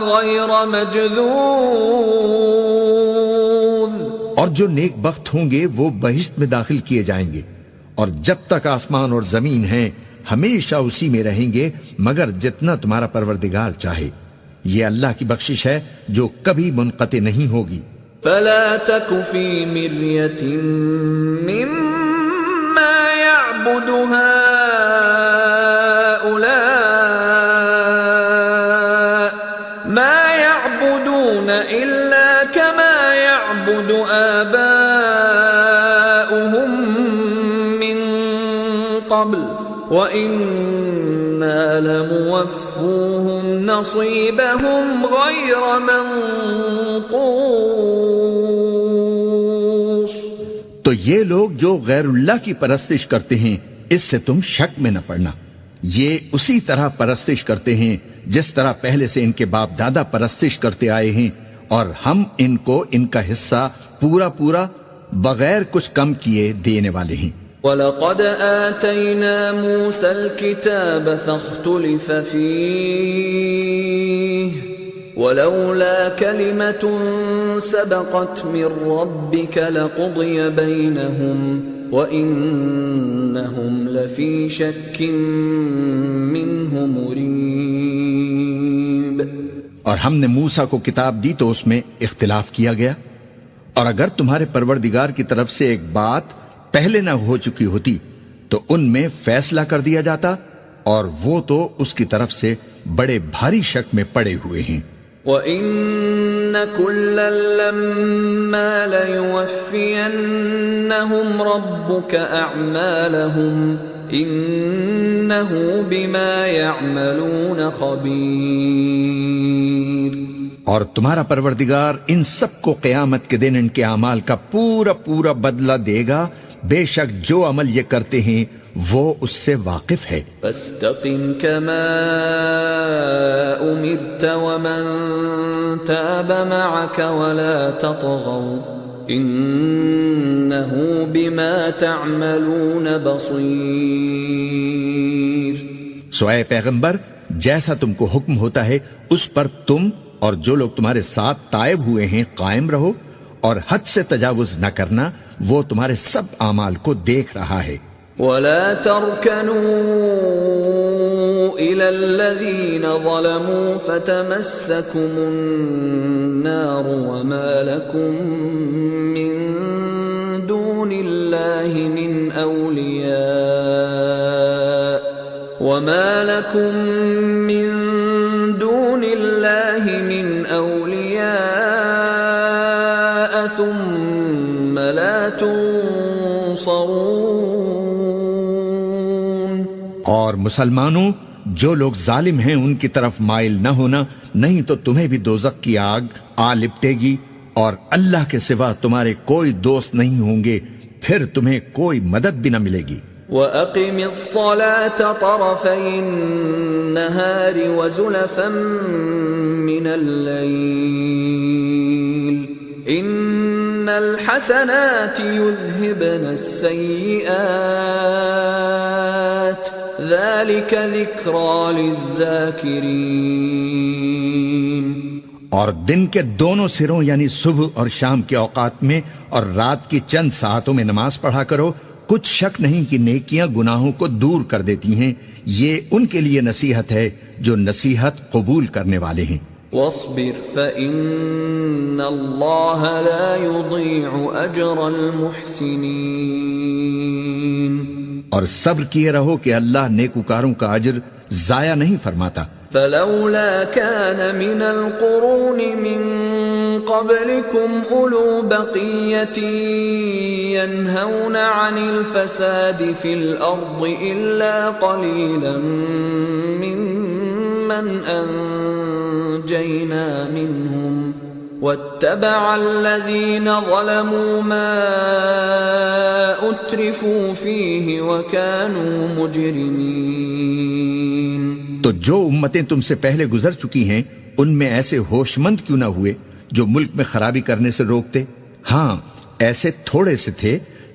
S1: غَيْرَ مَجْذُوذٍ۔
S2: اور جو نیک بخت ہوں گے وہ بہشت میں داخل کیے جائیں گے، اور جب تک آسمان اور زمین ہیں ہمیشہ اسی میں رہیں گے مگر جتنا تمہارا پروردگار چاہے۔ یہ اللہ کی بخشش ہے جو کبھی منقطع نہیں ہوگی۔
S1: فَلَا تَكُ فِي مِرْيَةٍ مِّمَّا يَعْبُدُ هَؤُلَاءِ مَا يَعْبُدُونَ إِلَّا كَمَا يَعْبُدُ آبَاؤُهُم مِّن قَبْلُ وَإِنَّا لَمُوَفُّوهُمْ نَصِيبَهُمْ غَيْرَ مَنقُوصٍ۔
S2: تو یہ لوگ جو غیر اللہ کی پرستش کرتے ہیں اس سے تم شک میں نہ پڑنا، یہ اسی طرح پرستش کرتے ہیں جس طرح پہلے سے ان کے باپ دادا پرستش کرتے آئے ہیں، اور ہم ان کو ان کا حصہ پورا پورا بغیر کچھ کم کیے دینے والے ہیں۔
S1: وَلَقَدْ آتَيْنَا مُوسَى الْكِتَابَ فَاخْتُلِفَ فِيهِ وَلَوْلَا كَلِمَةٌ سَبَقَتْ مِنْ رَبِّكَ لَقُضِيَ بَيْنَهُمْ وَإِنَّهُمْ لَفِي شَكٍّ مِّنْهُ مُرِيبٍ۔
S2: اور ہم نے موسیٰ کو کتاب دی تو اس میں اختلاف کیا گیا، اور اگر تمہارے پروردگار کی طرف سے ایک بات پہلے نہ ہو چکی ہوتی تو ان میں فیصلہ کر دیا جاتا، اور وہ تو اس کی طرف سے بڑے بھاری شک میں پڑے ہوئے ہیں۔
S1: وَإِنَّ كُلًّا لَمَّا لَيُوَفِّيَنَّهُمْ رَبُّكَ أَعْمَالَهُمْ إِنَّهُ بِمَا يَعْمَلُونَ خَبِيرٌ۔
S2: اور تمہارا پروردگار ان سب کو قیامت کے دن ان کے اعمال کا پورا پورا بدلہ دے گا، بے شک جو عمل یہ کرتے ہیں وہ اس سے واقف ہے۔
S1: فَاسْتَقِمْ كَمَا أُمِرْتَ وَمَنْ تَابَ مَعَكَ وَلَا تَطْغَوْا إِنَّهُ بِمَا تَعْمَلُونَ بَصِيرٌ۔
S2: سو اے پیغمبر، جیسا تم کو حکم ہوتا ہے اس پر تم اور جو لوگ تمہارے ساتھ تائب ہوئے ہیں قائم رہو، اور حد سے تجاوز نہ کرنا، وہ تمہارے سب اعمال کو دیکھ رہا ہے۔
S1: وَلَا تَرْكَنُوا إِلَى الَّذِينَ ظَلَمُوا فَتَمَسَّكُمُ النَّارُ وَمَا لَكُم مِّن دُونِ اللَّهِ مِنْ أَوْلِيَاءَ ثُمَّ لَا تُنصَرُونَ۔
S2: اور مسلمانوں، جو لوگ ظالم ہیں ان کی طرف مائل نہ ہونا، نہیں تو تمہیں بھی دوزخ کی آگ آ لپٹے گی، اور اللہ کے سوا تمہارے کوئی دوست نہیں ہوں گے، پھر تمہیں کوئی مدد بھی نہ ملے گی۔
S1: وَأَقِمِ الصَّلَاةَ طَرَفَيِ النَّهَارِ وَزُلَفًا مِّنَ اللَّيْلِ إِنَّ الْحَسَنَاتِ يُذْهِبْنَ السَّيِّئَاتِ ذلك ذکریٰ للذاکرین.
S2: اور دن کے دونوں سروں یعنی صبح اور شام کے اوقات میں اور رات کی چند ساعتوں میں نماز پڑھا کرو. کچھ شک نہیں کہ نیکیاں گناہوں کو دور کر دیتی ہیں. یہ ان کے لیے نصیحت ہے جو نصیحت قبول کرنے والے ہیں.
S1: واصبر فإن اللہ لا يضيع أجر المحسنین.
S2: اور صبر کیے رہو کہ اللہ نیکوکاروں کا اجر ضائع نہیں فرماتا.
S1: فلولا كان من القرون من قبلكم أولو بقية ينهون عن الفساد في الأرض إلا قليلا ممن أنجينا منهم واتبع الذين ظلموا ما أترفوا فيه وكانوا مجرمين.
S2: تو جو امتیں تم سے پہلے گزر چکی ہیں ان میں ایسے ہوش مند کیوں نہ ہوئے جو ملک میں خرابی کرنے سے روکتے؟ ہاں ایسے تھوڑے سے تھے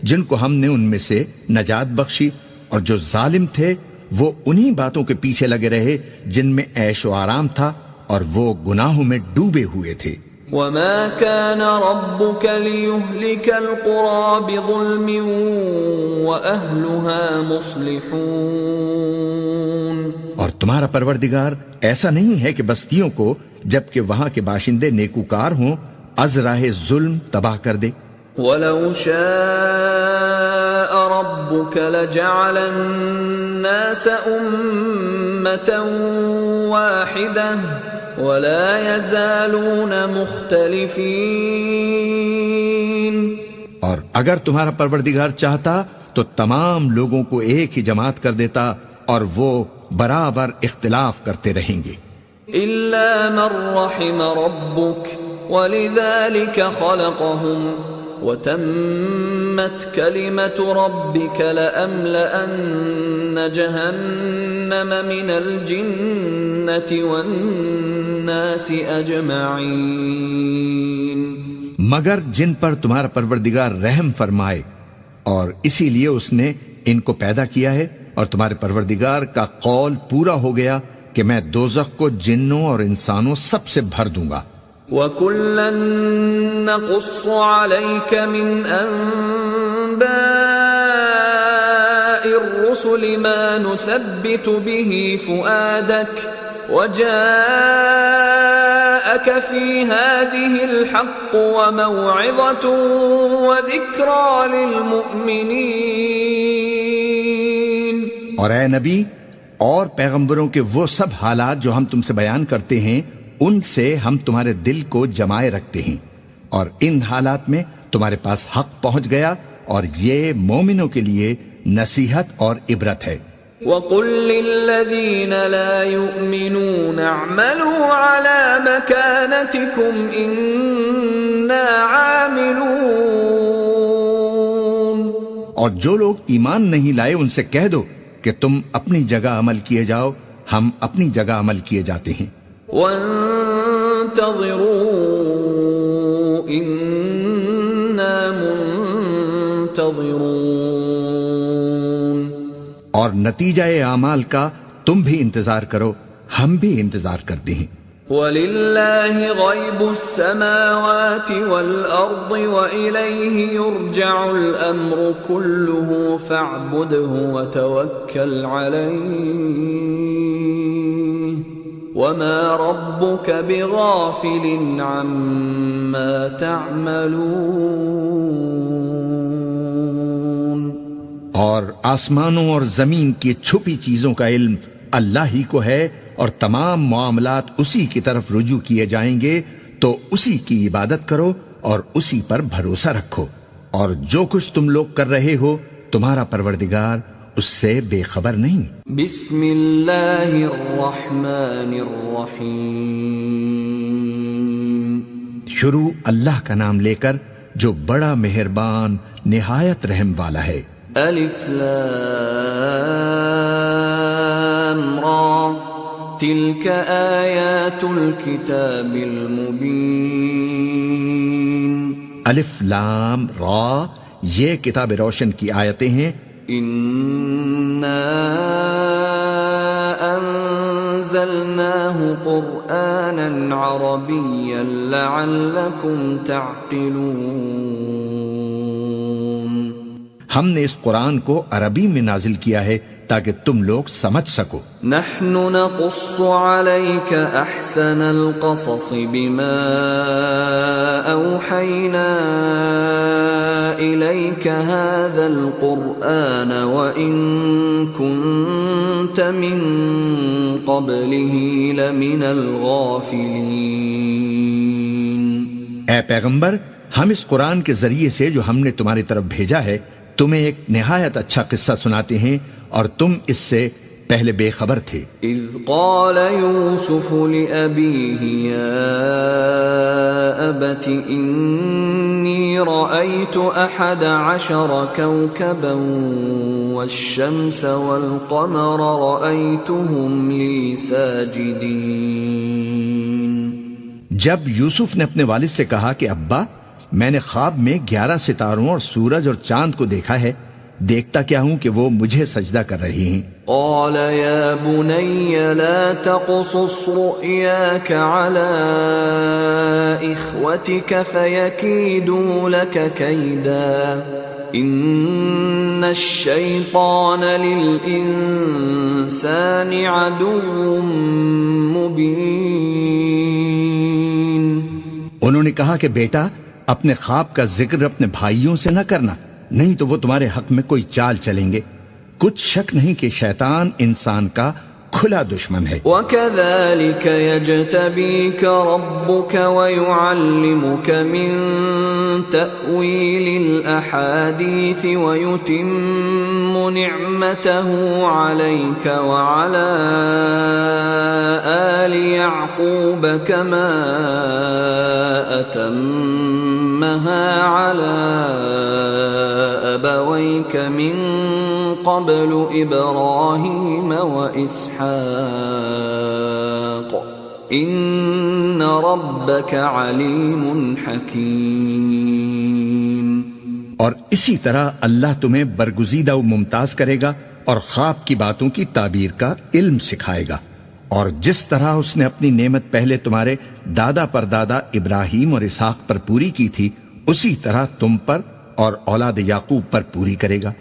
S2: جن کو ہم نے ان میں سے نجات بخشی، اور جو ظالم تھے وہ انہی باتوں کے پیچھے لگے رہے جن میں عیش و آرام تھا، اور وہ گناہوں میں ڈوبے ہوئے تھے.
S1: وما كان ربك ليهلك القرى بظلم وأهلها مصلحون.
S2: اور تمہارا پروردگار ایسا نہیں ہے کہ بستیوں کو جبکہ وہاں کے باشندے نیکوکار ہوں از راہ ظلم تباہ کر دے.
S1: وَلَوْ شَاءَ رَبُّكَ لَجَعَلَ النَّاسَ أُمَّةً وَاحِدَةً وَلَا يَزَالُونَ مُخْتَلِفِينَ.
S2: اور اگر تمہارا پروردگار چاہتا تو تمام لوگوں کو ایک ہی جماعت کر دیتا اور وہ برابر اختلاف کرتے رہیں گے.
S1: إِلَّا مَن رَّحِمَ رَبُّكَ وَلِذَلِكَ خَلَقَهُمْ وَتَمَّتْ كَلِمَةُ رَبِّكَ لَأَمْلَأَنَّ جَهَنَّمَ مِنَ الْجِنَّةِ وَالنَّاسِ أَجْمَعِينَ.
S2: مگر جن پر تمہارا پروردگار رحم فرمائے، اور اسی لیے اس نے ان کو پیدا کیا ہے، اور تمہارے پروردگار کا قول پورا ہو گیا کہ میں دوزخ کو جنوں اور انسانوں سب سے بھر دوں گا.
S1: وَكُلًّا نَّقُصُّ عَلَيْكَ مِنْ أَنبَاءِ الرُّسُلِ مَا نُثَبِّتُ بِهِ فُؤَادَكَ وَجَاءَكَ فِي هَٰذِهِ الْحَقُّ وَمَوْعِظَةٌ وَذِكْرَىٰ لِلْمُؤْمِنِينَ.
S2: اور اے نبی اور پیغمبروں کے وہ سب حالات جو ہم تم سے بیان کرتے ہیں ان سے ہم تمہارے دل کو جمائے رکھتے ہیں، اور ان حالات میں تمہارے پاس حق پہنچ گیا، اور یہ مومنوں کے لیے نصیحت اور عبرت ہے.
S1: وَقُل لِّلَّذِينَ لَا يُؤْمِنُونَ اعْمَلُوا عَلَىٰ مَكَانَتِكُمْ إِنَّا عَامِلُونَ. اور جو لوگ ایمان نہیں لائے ان سے کہہ دو کہ تم اپنی جگہ عمل کیے جاؤ، ہم اپنی جگہ عمل کیے جاتے ہیں. وَانتَظِرُوا إِنَّا مُنتَظِرُونَ.
S2: اور نتیجہ اعمال کا تم بھی انتظار کرو، ہم بھی انتظار کرتے ہیں.
S1: وَلِلَّهِ غَيْبُ السَّمَاوَاتِ وَالْأَرْضِ وَإِلَيْهِ يُرْجَعُ الْأَمْرُ كُلُّهُ فَاعْبُدْهُ وَتَوَكَّلْ عَلَيْهِ وَمَا رَبُّكَ بِغَافِلٍ عَمَّا تَعْمَلُونَ.
S2: اور آسمانوں اور زمین کی چھپی چیزوں کا علم اللہ ہی کو ہے، اور تمام معاملات اسی کی طرف رجوع کیے جائیں گے، تو اسی کی عبادت کرو اور اسی پر بھروسہ رکھو، اور جو کچھ تم لوگ کر رہے ہو تمہارا پروردگار اس سے بے خبر نہیں.
S1: بسم اللہ الرحمن الرحیم.
S2: شروع اللہ کا نام لے کر جو بڑا مہربان نہایت رحم والا ہے.
S1: الف لام را تلک آیات الکتاب المبین.
S2: الف لام را، یہ کتاب روشن کی آیتیں ہیں.
S3: إِنَّا أَنزَلْنَاهُ قُرْآنًا عَرَبِيًّا لَعَلَّكُمْ تَعْقِلُونَ
S2: ہم نے اس قرآن کو عربی میں نازل کیا ہے تاکہ تم لوگ سمجھ سکو.
S3: نحن نقص عليك احسن القصص بما اوحينا اليك هذا القرآن وان كنت من قبله لمن الغافلين.
S2: اے پیغمبر، ہم اس قرآن کے ذریعے سے جو ہم نے تمہاری طرف بھیجا ہے تمہیں ایک نہایت اچھا قصہ سناتے ہیں اور تم اس سے پہلے بے خبر تھے.
S3: اذ قال يوسف لأبيه يا أبت إني رأيت 11 كوكبا والشمس والقمر رأيتهم لي ساجدين.
S2: جب یوسف نے اپنے والد سے کہا کہ ابا، میں نے خواب میں 11 ستاروں اور سورج اور چاند کو دیکھا ہے، دیکھتا کیا ہوں کہ وہ مجھے سجدہ کر رہی ہیں.
S3: قال يا بني لا تقصص رؤياك على إخوتك فيكيدوا لك كيدا إن الشيطان للإنسان عدو مبين.
S2: انہوں نے کہا کہ بیٹا، اپنے خواب کا ذکر اپنے بھائیوں سے نہ کرنا، نہیں تو وہ تمہارے حق میں کوئی چال چلیں گے. کچھ شک نہیں کہ شیطان انسان کا کھلا دشمن ہے.
S3: وَكَذَلِكَ يَجْتَبِيكَ رَبُّكَ وَيُعَلِّمُكَ مِن تَأْوِيلِ الْأَحَادِيثِ وَيُتِمُّ نِعْمَتَهُ عَلَيْكَ وَعَلَى آلِ يَعْقُوبَ كَمَا أَتَمَّهَا عَلَى أَبَوَيْكَ مِن قبل ابراہیم و اسحاق ان ربک علیم حکیم.
S2: اور اسی طرح اللہ تمہیں برگزیدہ و ممتاز کرے گا اور خواب کی باتوں کی تعبیر کا علم سکھائے گا. اور جس طرح اس نے اپنی نعمت پہلے تمہارے دادا پردادا ابراہیم اور اسحاق پر پوری کی تھی، اسی طرح تم پر اور اولاد یعقوب پر پوری کرے گا.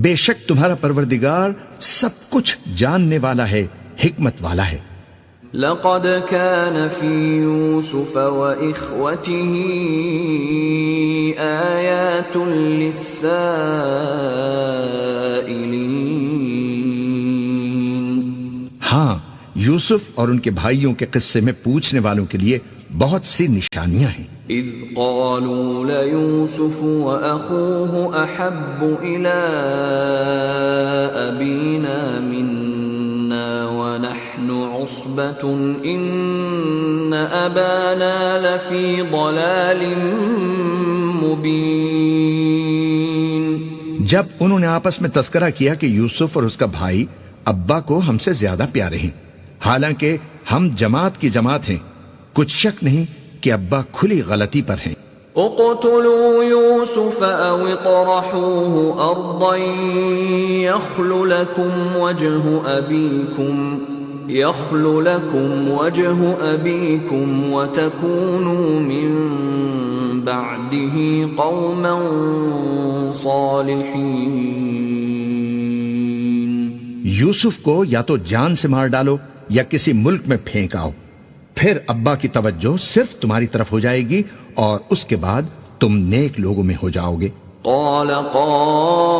S2: بے شک تمہارا پروردگار سب کچھ جاننے والا ہے، حکمت والا ہے.
S3: لقد كان في يوسف وإخوته آيات للسائلين.
S2: ہاں، یوسف اور ان کے بھائیوں کے قصے میں پوچھنے والوں کے لیے بہت سی نشانیاں ہیں.
S3: اذ قالوا ليوسف واخوه احب الى ابينا منا ونحن عصبة ان ابانا لفي ضلال مبين.
S2: جب انہوں نے آپس میں تذکرہ کیا کہ یوسف اور اس کا بھائی ابا کو ہم سے زیادہ پیارے ہیں، حالانکہ ہم جماعت کی جماعت ہیں، کچھ شک نہیں کہ ابا کھلی غلطی پر ہیں.
S3: اقتلوا يوسف او اطرحوه ارضا يخل لكم وجه ابيكم وتكونوا من بعده قوما صالحين.
S2: یوسف کو یا تو جان سے مار ڈالو یا کسی ملک میں پھینک آؤ، پھر ابا کی توجہ صرف تمہاری طرف ہو جائے گی اور اس کے بعد تم نیک لوگوں میں ہو جاؤ گے.
S3: قال قائل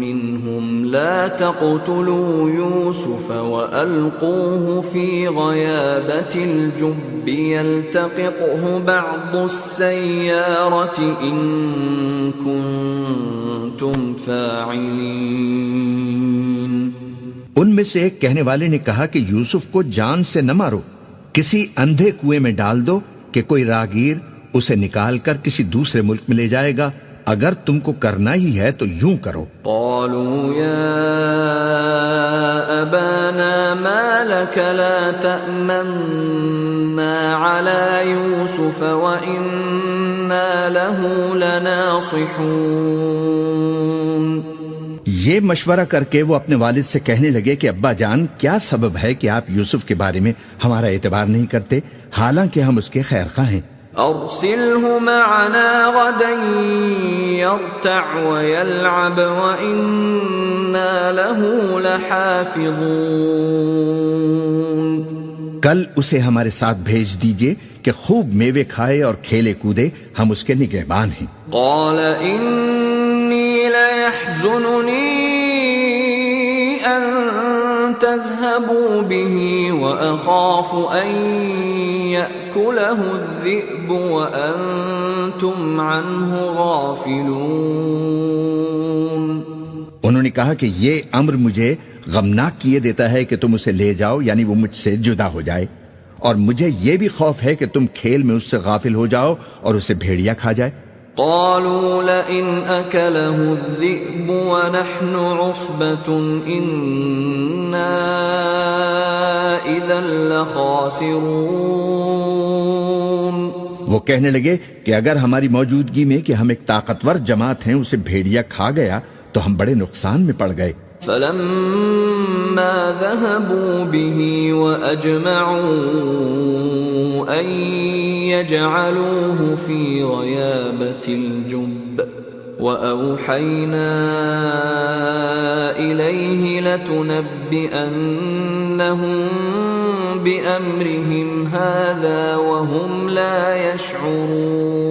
S3: منهم لا تقتلوا يوسف وألقوه في غيابة الجب يلتقطه بعض السيارة إن كنتم فاعلين.
S2: ان میں سے ایک کہنے والے نے کہا کہ یوسف کو جان سے نہ مارو، کسی اندھے کنویں میں ڈال دو کہ کوئی راگیر اسے نکال کر کسی دوسرے ملک میں لے جائے گا. اگر تم کو کرنا ہی ہے تو یوں کرو.
S3: قالوا يا أبانا ما لك لا تأمنا على يوسف وإنا وَإِنَّا لَهُ لَنَاصِحُونَ.
S2: یہ مشورہ کر کے وہ اپنے والد سے کہنے لگے کہ ابا جان، کیا سبب ہے کہ آپ یوسف کے بارے میں ہمارا اعتبار نہیں کرتے، حالانکہ ہم اس کے خیر خواہ ہیں؟
S3: أرسله معنا غدا يرتع ويلعب وإنا له لحافظون.
S2: کل اسے ہمارے ساتھ بھیج دیجئے کہ خوب میوے کھائے اور کھیلے کودے، ہم اس کے نگہبان ہیں.
S3: قال إني ليحزنني أن تذهبوا به وأخاف أن يأكله الذئب وأنتم عنه غافلون.
S2: انہوں نے کہا کہ یہ امر مجھے غمناک کیے دیتا ہے کہ تم اسے لے جاؤ، یعنی وہ مجھ سے جدا ہو جائے، اور مجھے یہ بھی خوف ہے کہ تم کھیل میں اس سے غافل ہو جاؤ اور اسے بھیڑیا کھا جائے.
S3: قالوا لئن أكله الذئب ونحن عصبة إنا إذا لخاسرون.
S2: وہ کہنے لگے کہ اگر ہماری موجودگی میں کہ ہم ایک طاقتور جماعت ہیں اسے بھیڑیا کھا گیا تو ہم بڑے نقصان میں پڑ گئے.
S3: فلما ذهبوا به وأجمعوا أن يجعلوه في غيابة الجب وأوحينا إليه لتنبئنهم بأمرهم هذا وهم لا يشعرون.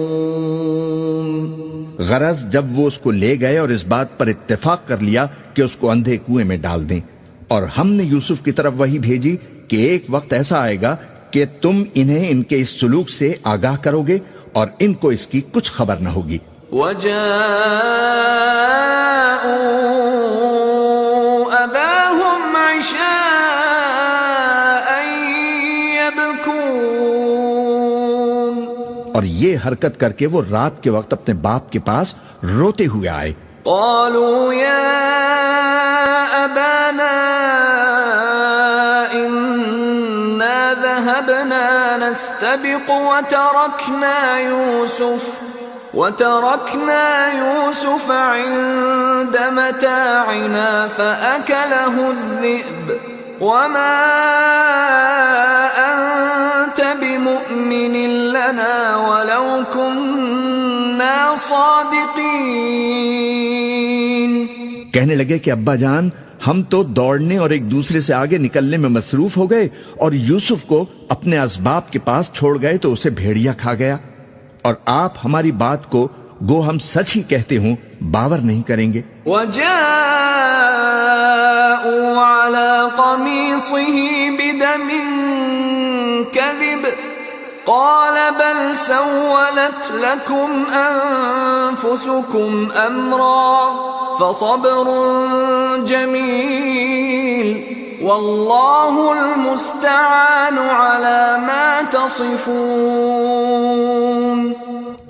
S2: غرض جب وہ اس کو لے گئے اور اس بات پر اتفاق کر لیا کہ اس کو اندھے کنویں میں ڈال دیں، اور ہم نے یوسف کی طرف وحی بھیجی کہ ایک وقت ایسا آئے گا کہ تم انہیں ان کے اس سلوک سے آگاہ کرو گے اور ان کو اس کی کچھ خبر نہ ہوگی.
S3: وَجَاءُوا أَبَاهُمْ عِشَاءً يَبْكُونَ.
S2: اور یہ حرکت کر کے وہ رات کے وقت اپنے باپ کے پاس روتے ہوئے آئے.
S3: قالوا يا أبانا إنا ذهبنا نستبق وتركنا يوسف عند متاعنا فأكله الذئب وما أنت بمؤمن لنا ولو كنا صادقين.
S2: کہنے لگے کہ ابا جان، ہم تو دوڑنے اور ایک دوسرے سے آگے نکلنے میں مصروف ہو گئے اور یوسف کو اپنے اسباب کے پاس چھوڑ گئے تو اسے بھیڑیا کھا گیا، اور آپ ہماری بات کو گو ہم سچ ہی کہتے ہوں باور نہیں کریں گے.
S3: وَجَاءُوا عَلَى قَمِيصِهِ بِدَمٍ كَذِبٍ قَالَ بَلْ سَوَّلَتْ لَكُمْ أَنفُسُكُمْ أَمْرًا فَصَبْرٌ جَمِيلٌ وَاللَّهُ الْمُسْتَعَانُ عَلَى مَا تَصِفُونَ.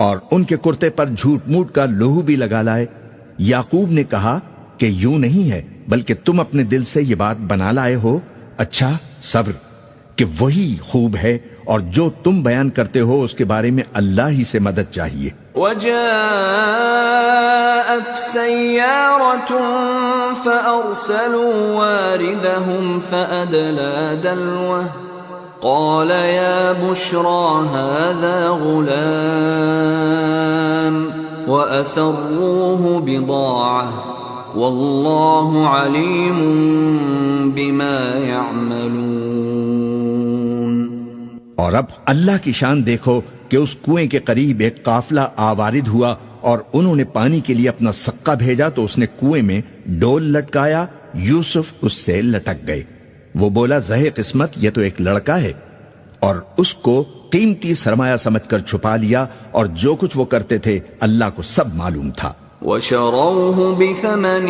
S2: اور ان کے کرتے پر جھوٹ موٹ کا لہو بھی لگا لائے. یعقوب نے کہا کہ یوں نہیں ہے، بلکہ تم اپنے دل سے یہ بات بنا لائے ہو. اچھا، صبر، کہ وہی خوب ہے، اور جو تم بیان کرتے ہو اس کے بارے میں اللہ ہی سے مدد چاہیے.
S3: وَجَاءَتْ سَيَّارَةٌ فَأَرْسَلُوا وَارِدَهُمْ فَأَدْلَى دَلْوَهُ قَالَ يَا بُشْرَى هَذَا غُلَامٌ وَأَسَرُّوهُ بِضَاعَةً وَاللَّهُ عَلِيمٌ بِمَا يَعْمَلُونَ.
S2: اور اب اللہ کی شان دیکھو کہ اس کنویں کے قریب ایک قافلہ آوارد ہوا اور انہوں نے پانی کے لیے اپنا سقہ بھیجا تو اس نے کنویں میں ڈول لٹکایا. یوسف اس سے لٹک گئے. وہ بولا، زہ قسمت، یہ تو ایک لڑکا ہے، اور اس کو قیمتی سرمایہ سمجھ کر چھپا لیا، اور جو کچھ وہ کرتے تھے اللہ کو سب معلوم تھا.
S3: وَشَرَوْهُ بِثَمَنٍ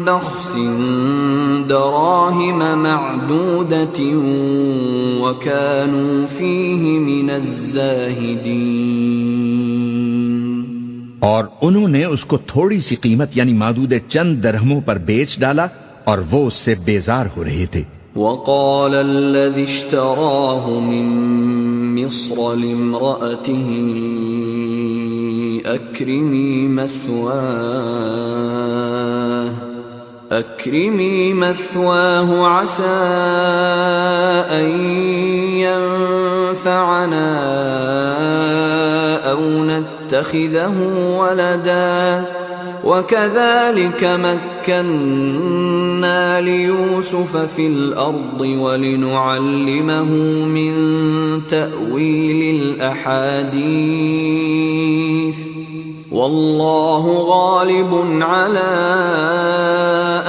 S3: بَخْسٍ دَرَاهِمَ مَعْدُودَةٍ وَكَانُوا فِيهِ مِنَ الزَّاهِدِينَ.
S2: اور انہوں نے اس کو تھوڑی سی قیمت یعنی معدود چند درہموں پر بیچ ڈالا، اور وہ اس سے بیزار ہو رہے تھے.
S3: وَقَالَ الَّذِي اشْتَرَاهُ مِن مِّصْرَ لِامْرَأَتِهِ أكرمي مثواه عسى أن ينفعنا أو نتخذه ولدا وكذلك مكنا ليوسف في الأرض ولنعلمه من تأويل الأحاديث والله غالب على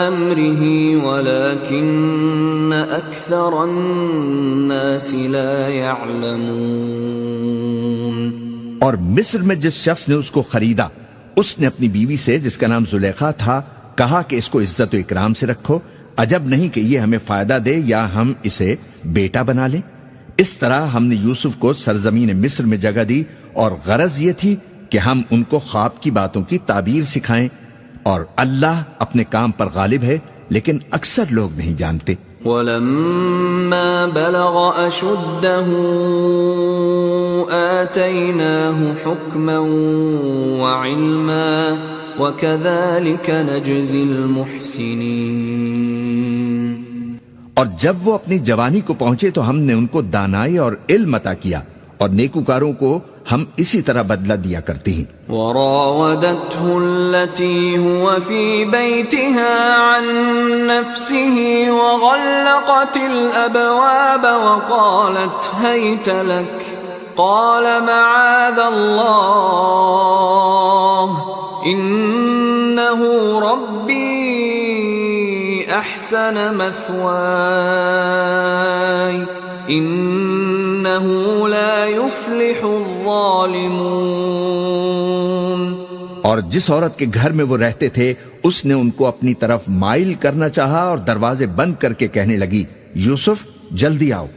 S3: أمره ولكن أكثر الناس لا يعلمون.
S2: اور مصر میں جس شخص نے اس کو خریدا اس نے اپنی بیوی سے جس کا نام زلیخا تھا کہا کہ اس کو عزت و اکرام سے رکھو، عجب نہیں کہ یہ ہمیں فائدہ دے یا ہم اسے بیٹا بنا لیں. اس طرح ہم نے یوسف کو سرزمین مصر میں جگہ دی اور غرض یہ تھی کہ ہم ان کو خواب کی باتوں کی تعبیر سکھائیں، اور اللہ اپنے کام پر غالب ہے لیکن اکثر لوگ نہیں جانتے.
S3: وَلَمَّا بَلَغَ أَشُدَّهُ آتَيْنَاهُ حُكْمًا وَعِلْمًا وَكَذَلِكَ نَجْزِي الْمُحْسِنِينَ.
S2: اور جب وہ اپنی جوانی کو پہنچے تو ہم نے ان کو دانائی اور علم عطا کیا، اور نیکوکاروں کو ہم اسی طرح بدلہ دیا کرتے ہیں.
S3: وراودته التي هو في بيتها عن نفسه وغلقت الأبواب وقالت هيت لك قال معاذ الله إنه ربي أحسن مثواي إنه لا يفلح الظالمون.
S2: اور جس عورت کے گھر میں وہ رہتے تھے اس نے ان کو اپنی طرف مائل کرنا چاہا اور دروازے بند کر کے کہنے لگی یوسف جلدی آؤ.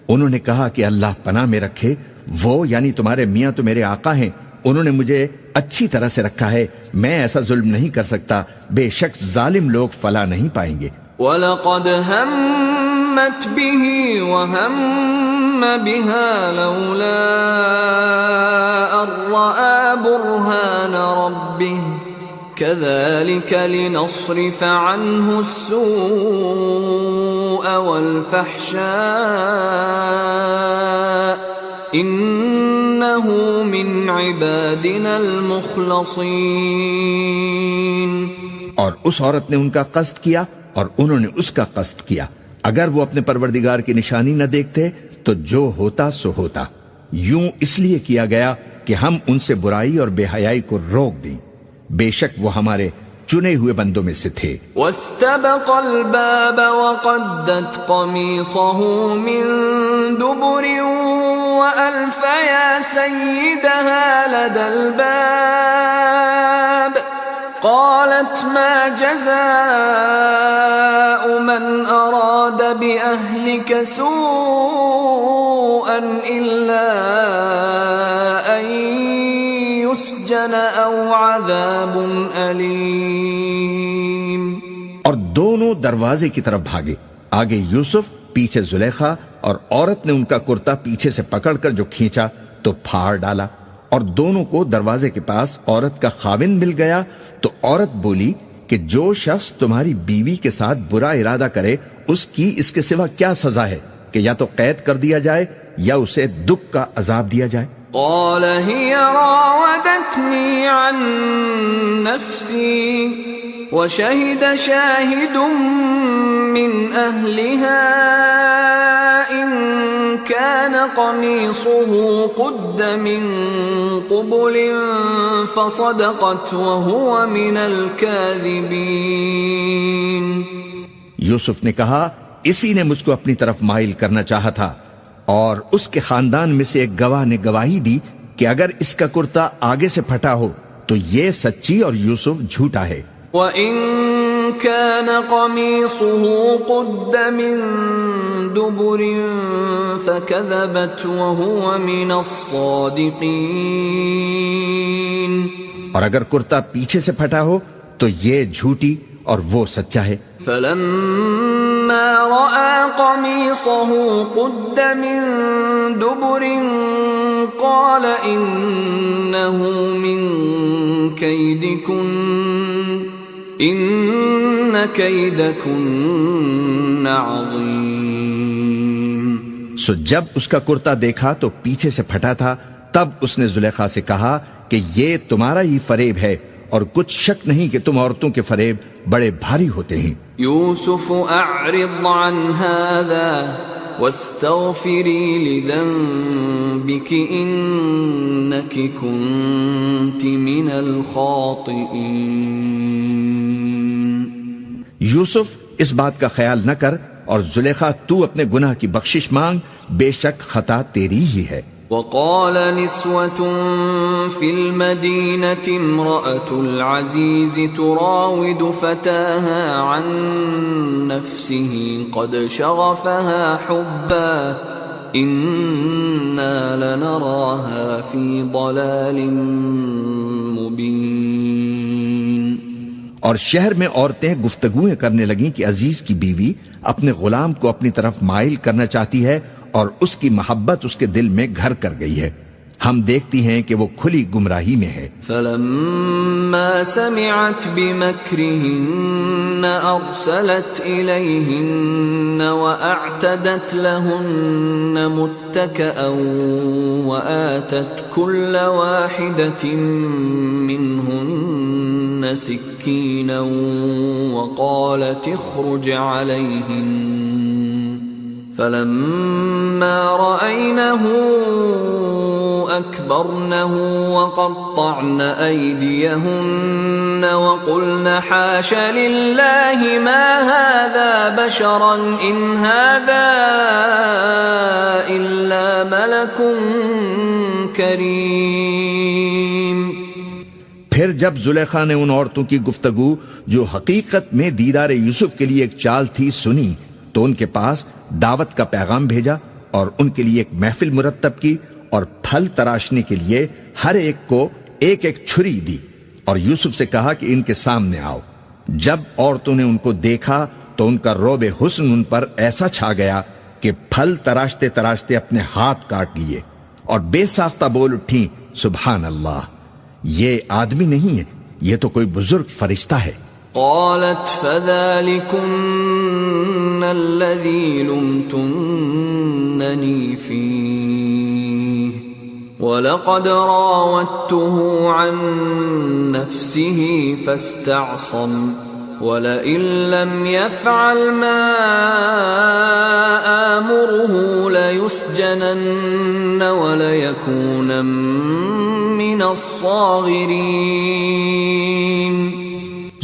S2: انہوں نے کہا کہ اللہ پناہ میں رکھے، وہ یعنی تمہارے میاں تو میرے آقا ہیں، انہوں نے مجھے اچھی طرح سے رکھا ہے، میں ایسا ظلم نہیں کر سکتا، بے شک ظالم لوگ فلاح نہیں پائیں گے.
S3: وَلَقَدْ هَمَّتْ بِهِ وَهَمَّ بِهَا لَوْلَا أَن رَّأَىٰ بُرْهَانَ رَبِّهِ كَذَٰلِكَ لِنَصْرِفَ عَنْهُ السُّوءَ وَالْفَحْشَاءَ إِنَّهُ مِنْ عِبَادِنَا الْمُخْلَصِينَ.
S2: اور اس عورت نے ان کا قصد کیا اور انہوں نے اس کا قصد کیا. اگر وہ اپنے پروردگار کی نشانی نہ دیکھتے تو جو ہوتا سو ہوتا. یوں اس لیے کیا گیا کہ ہم ان سے برائی اور بے حیائی کو روک دیں، بے شک وہ ہمارے چنے ہوئے بندوں میں سے تھے.
S3: وَاسْتَبَقَ الْبَابَ وَقَدَّتْ قَمِيصَهُ مِن دُبُرٍ وَأَلْفَ يَا سَيِّدَهَا لَدَى الْبَابِ قالت ما جزاء من أراد بأهلك سوءا إلا أن يسجن أو عذاب أليم.
S2: اور دونوں دروازے کی طرف بھاگے، آگے یوسف پیچھے زلیخا، اور عورت نے ان کا کرتا پیچھے سے پکڑ کر جو کھینچا تو پھاڑ ڈالا. اور دونوں کو دروازے کے پاس عورت کا خاوند مل گیا. تو عورت بولی کہ جو شخص تمہاری بیوی کے ساتھ برا ارادہ کرے اس کی اس کے سوا کیا سزا ہے کہ یا تو قید کر دیا جائے یا اسے دکھ کا عذاب دیا جائے.
S3: قال هي راودتني عن نفسي وشهد شاهد من أهلها إن كان قميصه قد من قبل فصدقت وهو من الكاذبين.
S2: یوسف نے کہا اسی نے مجھ کو اپنی طرف مائل کرنا چاہا تھا، اور اس کے خاندان میں سے ایک گواہ نے گواہی دی کہ اگر اس کا کرتا آگے سے پھٹا ہو تو یہ سچی اور یوسف جھوٹا ہے.
S3: وَإِن كَانَ قَمِيصُهُ قُدَّ مِن دُبُرٍ فَكَذَبَتْ وَهُوَ مِنَ الصَّادِقِينَ.
S2: اور اگر کرتا پیچھے سے پھٹا ہو تو یہ جھوٹی اور وہ سچا ہے.
S3: فَلَمَّا رَأَىٰ قَمِيصَهُ قُدَّ مِن دُبُرٍ قَالَ إِنَّهُ مِن كيدكن إن كيدكن عظيم.
S2: سو جب اس کا کرتا دیکھا تو پیچھے سے پھٹا تھا. تب اس نے زلیخا سے کہا کہ یہ تمہارا ہی فریب ہے اور کچھ شک نہیں کہ تم عورتوں کے فریب بڑے بھاری ہوتے ہیں.
S3: يوسف أعرض عن هذا واستغفري لذنبك إنك كنت من الخاطئين.
S2: یوسف اس بات کا خیال نہ کر اور زلیخا تو اپنے گناہ کی بخشش مانگ، بے شک خطا تیری ہی ہے.
S3: وقال نسوة في المدينة امرأة العزيز تراود فتاها عن نفسه قد شغفها حبا إنا لنراها في ضلال مبين.
S2: اور شہر میں عورتیں گفتگویں کرنے لگیں کہ عزیز کی بیوی اپنے غلام کو اپنی طرف مائل کرنا چاہتی ہے اور اس کی محبت اس کے دل میں گھر کر گئی ہے. ہم دیکھتی ہیں کہ وہ کھلی گمراہی میں ہے.
S3: فلما سمعت بمكرهن أرسلت إليهن وأعتدت لهن متكئا وآتت كل واحدة منهن سكينا وقالت اخرج عليهن. فلما رأينه أكبرنه وقطعن أيديهن وقلن حاش لله ما هذا بشرا إن هذا إلا ملك كريم.
S2: پھر جب زلیخا نے ان عورتوں کی گفتگو جو حقیقت میں دیدار یوسف کے لیے ایک چال تھی سنی تو ان کے پاس دعوت کا پیغام بھیجا اور ان کے لیے ایک محفل مرتب کی اور پھل تراشنے کے لیے ہر ایک کو ایک ایک چھری دی اور یوسف سے کہا کہ ان کے سامنے آؤ. جب عورتوں نے ان کو دیکھا تو ان کا روب حسن ان پر ایسا چھا گیا کہ پھل تراشتے تراشتے اپنے ہاتھ کاٹ لیے اور بے ساختہ بول اٹھیں سبحان اللہ، یہ آدمی نہیں ہے، یہ تو کوئی بزرگ فرشتہ ہے.
S3: قالت فذلكن الذي لمتنني فيه ولقد راودته عن نفسه فاستعصم ولئن لم يفعل ما آمره ليسجنن وليكون من الصاغرين.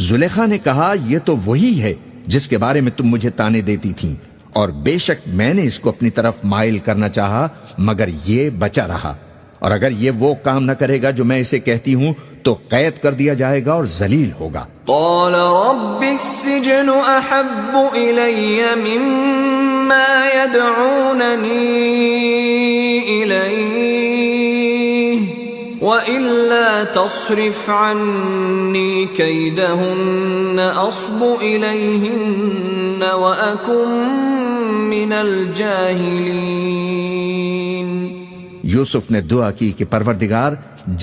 S2: زلیخا نے کہا یہ تو وہی ہے جس کے بارے میں تم مجھے تانے دیتی تھیں، اور بے شک میں نے اس کو اپنی طرف مائل کرنا چاہا مگر یہ بچا رہا، اور اگر یہ وہ کام نہ کرے گا جو میں اسے کہتی ہوں تو قید کر دیا جائے گا اور ذلیل ہوگا.
S3: قال رب السجن احب الی مما يدعوننی الیہ وَإِلَّا تَصْرِفْ عَنِّي كَيْدَهُنَّ أَصْبُ إِلَيْهِنَّ وَأَكُنْ مِنَ الْجَاهِلِينَ.
S2: یوسف نے دعا کی کہ پروردگار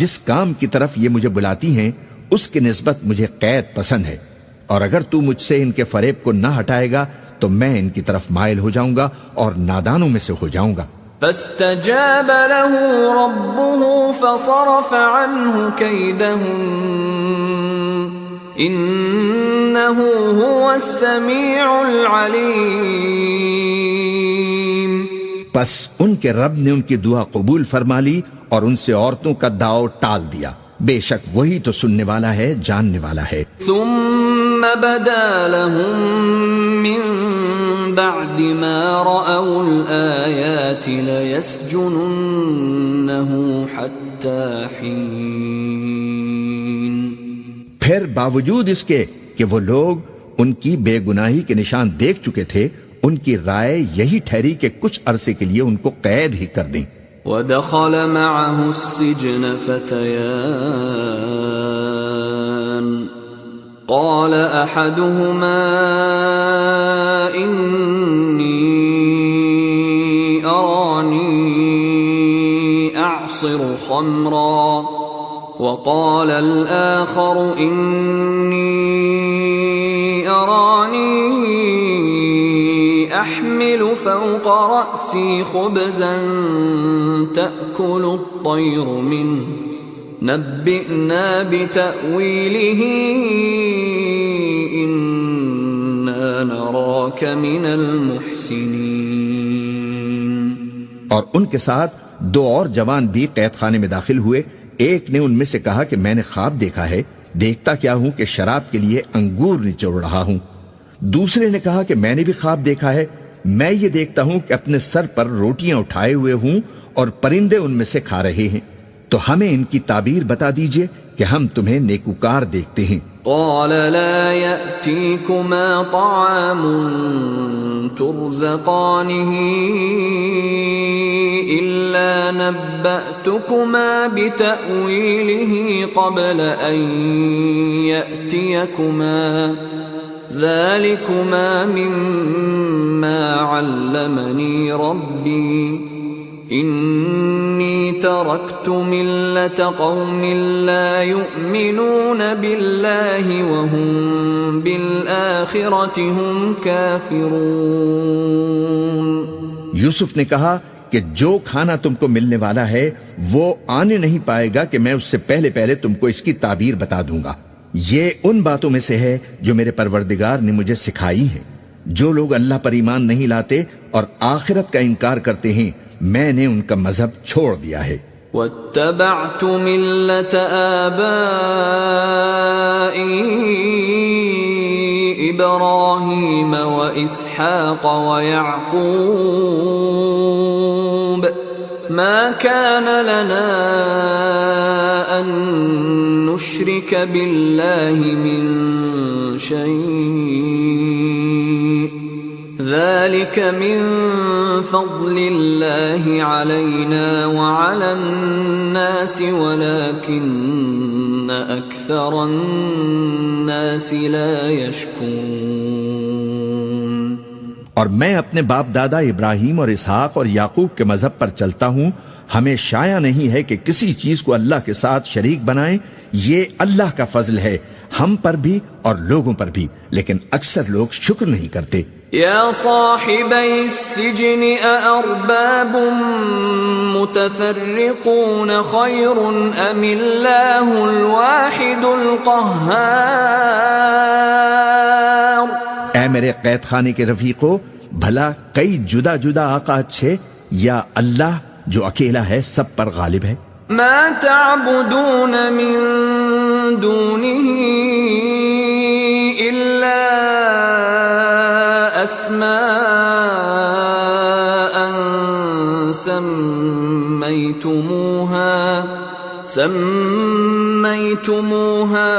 S2: جس کام کی طرف یہ مجھے بلاتی ہیں اس کی نسبت مجھے قید پسند ہے، اور اگر تو مجھ سے ان کے فریب کو نہ ہٹائے گا تو میں ان کی طرف مائل ہو جاؤں گا اور نادانوں میں سے ہو جاؤں گا.
S3: فاستجاب له ربه فصرف عنه كيدهن إنه هو السميع العليم.
S2: پس ان کے رب نے ان کی دعا قبول فرما لی اور ان سے عورتوں کا داؤ ٹال دیا، بے شک وہی تو سننے والا ہے، جاننے والا ہے.
S3: ثم بدا لهم من بعد ما رأوا الآيات ليسجننه حتى حين.
S2: پھر باوجود اس کے کہ وہ لوگ ان کی بے گناہی کے نشان دیکھ چکے تھے، ان کی رائے یہی ٹھہری کہ کچھ عرصے کے لیے ان کو قید ہی کر دیں.
S3: ودخل معه السجن فتيان قال أحدهما إني أراني أعصر خمرا وقال الآخر إني أراني أحمل فوق رأسي خبزا تأكل الطير منه نبئنا بتأويله إنا نراك من المحسنين.
S2: اور ان کے ساتھ 2 اور جوان بھی قید خانے میں داخل ہوئے. ایک نے ان میں سے کہا کہ میں نے خواب دیکھا ہے، دیکھتا کیا ہوں کہ شراب کے لیے انگور نچوڑ رہا ہوں. دوسرے نے کہا کہ میں نے بھی خواب دیکھا ہے، میں یہ دیکھتا ہوں کہ اپنے سر پر روٹیاں اٹھائے ہوئے ہوں اور پرندے ان میں سے کھا رہے ہیں. تو ہمیں ان کی تعبیر بتا دیجئے کہ ہم تمہیں نیکوکار دیکھتے ہیں.
S3: قال لا يأتيكما طعام ترزقانه إلا نبأتكما بتأويله قبل أن يأتيكما ذلكما مما علمني ربي إني تركت ملة قوم لا يؤمنون بالله وهم بالآخرة هم كافرون.
S2: یوسف نے کہا کہ جو کھانا تم کو ملنے والا ہے وہ آنے نہیں پائے گا کہ میں اس سے پہلے تم کو اس کی تعبیر بتا دوں گا. یہ ان باتوں میں سے ہے جو میرے پروردگار نے مجھے سکھائی ہیں. جو لوگ اللہ پر ایمان نہیں لاتے اور آخرت کا انکار کرتے ہیں میں نے ان کا مذہب چھوڑ دیا ہے.
S3: واتبعت ملة آبائي إبراهيم وإسحاق ويعقوب ما كان لنا أن نشرك بالله من شيء ذلك من فضل الله علينا وعلى الناس ولكن أكثر الناس لا يشكرون.
S2: اور میں اپنے باپ دادا ابراہیم اور اسحاق اور یعقوب کے مذہب پر چلتا ہوں. ہمیں شایع نہیں ہے کہ کسی چیز کو اللہ کے ساتھ شریک بنائیں. یہ اللہ کا فضل ہے ہم پر بھی اور لوگوں پر بھی، لیکن اکثر لوگ شکر نہیں کرتے.
S3: يا صاحبي السجن أأرباب متفرقون خير أم الله الواحد القهار.
S2: اے میرے قید خانے کے رفیقو، بھلا کئی جدا جدا آقا اچھے یا اللہ جو اکیلا ہے سب پر غالب ہے.
S3: ما تعبدون من دونه إلا أسماء سميتموها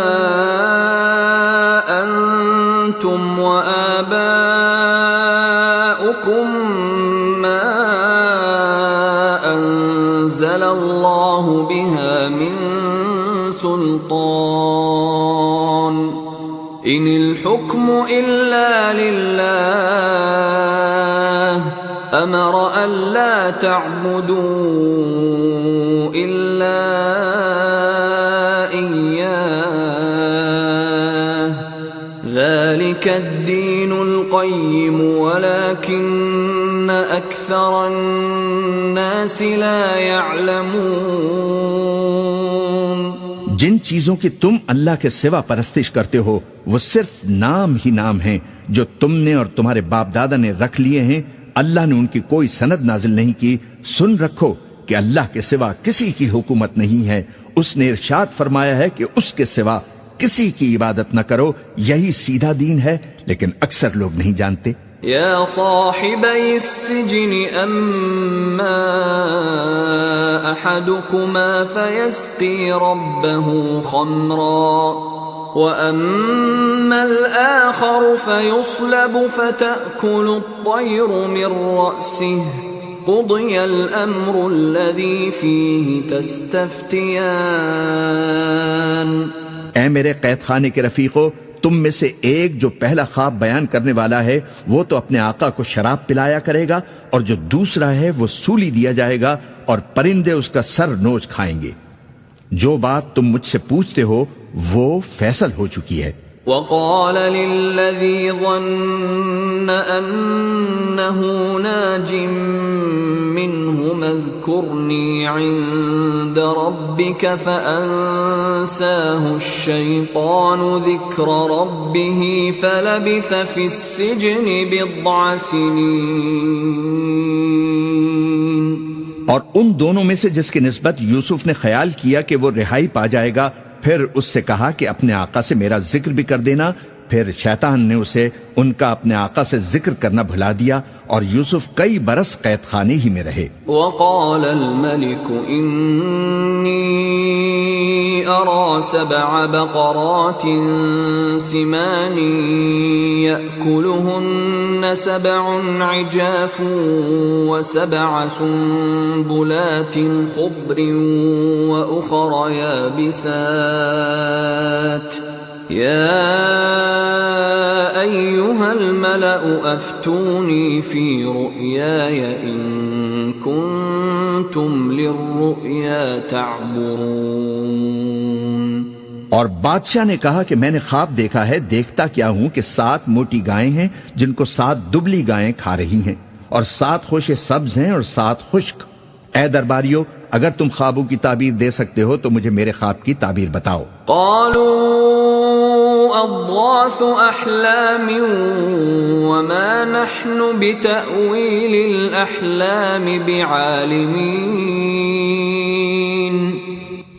S3: أنتم وآباؤكم ما أنزل الله بها من سلطان إن الحكم إلا لله أمر ألا تعبدوا إلا إياه ذلك الدين القيم ولكن أكثر الناس لا يعلمون.
S2: جن چیزوں کی تم اللہ کے سوا پرستش کرتے ہو وہ صرف نام ہی نام ہیں جو تم نے اور تمہارے باپ دادا نے رکھ لیے ہیں. اللہ نے ان کی کوئی سند نازل نہیں کی. سن رکھو کہ اللہ کے سوا کسی کی حکومت نہیں ہے. اس نے ارشاد فرمایا ہے کہ اس کے سوا کسی کی عبادت نہ کرو، یہی سیدھا دین ہے، لیکن اکثر لوگ نہیں جانتے.
S3: يا صاحبي السجن أما أحدكما فيسقي ربه خمرا وأما الآخر فيصلب فتأكل الطير من رأسه قضي الأمر الذي فيه تستفتيان.
S2: اے میرے قید خانے کے رفیقو، تم میں سے ایک جو پہلا خواب بیان کرنے والا ہے وہ تو اپنے آقا کو شراب پلایا کرے گا، اور جو دوسرا ہے وہ سولی دیا جائے گا اور پرندے اس کا سر نوچ کھائیں گے. جو بات تم مجھ سے پوچھتے ہو وہ فیصل ہو چکی ہے۔
S3: وقال للذي ظن أنه ناج منه اذكرني عند ربك فأنساه الشيطان ذكر ربه فلبث في السجن 10 سنين۔
S2: اور ان دونوں میں سے جس کی نسبت یوسف نے خیال کیا کہ وہ رہائی پا جائے گا، پھر اس سے کہا کہ اپنے آقا سے میرا ذکر بھی کر دینا، پھر شیطان نے اسے ان کا اپنے آقا سے ذکر کرنا بھلا دیا اور یوسف کئی برس قید خانے ہی میں رہے۔
S3: وقال الملك إني أرى 7 بقرات سمان يأكلهن 7 عجاف و7 سنبلات خضر وأخر يابسات يا أيها الملأ أفتوني في رؤياي إن كنتم للرؤيا تعبرون۔
S2: اور بادشاہ نے کہا کہ میں نے خواب دیکھا ہے، دیکھتا کیا ہوں کہ 7 موٹی گائیں ہیں جن کو 7 دبلی گائیں کھا رہی ہیں، اور 7 خوشے سبز ہیں اور 7 خشک۔ اے درباریو، اگر تم خوابوں کی تعبیر دے سکتے ہو تو مجھے میرے خواب کی تعبیر بتاؤ۔
S3: قالوا أضغاث أحلام وما نحن بتأويل الأحلام بعالمين۔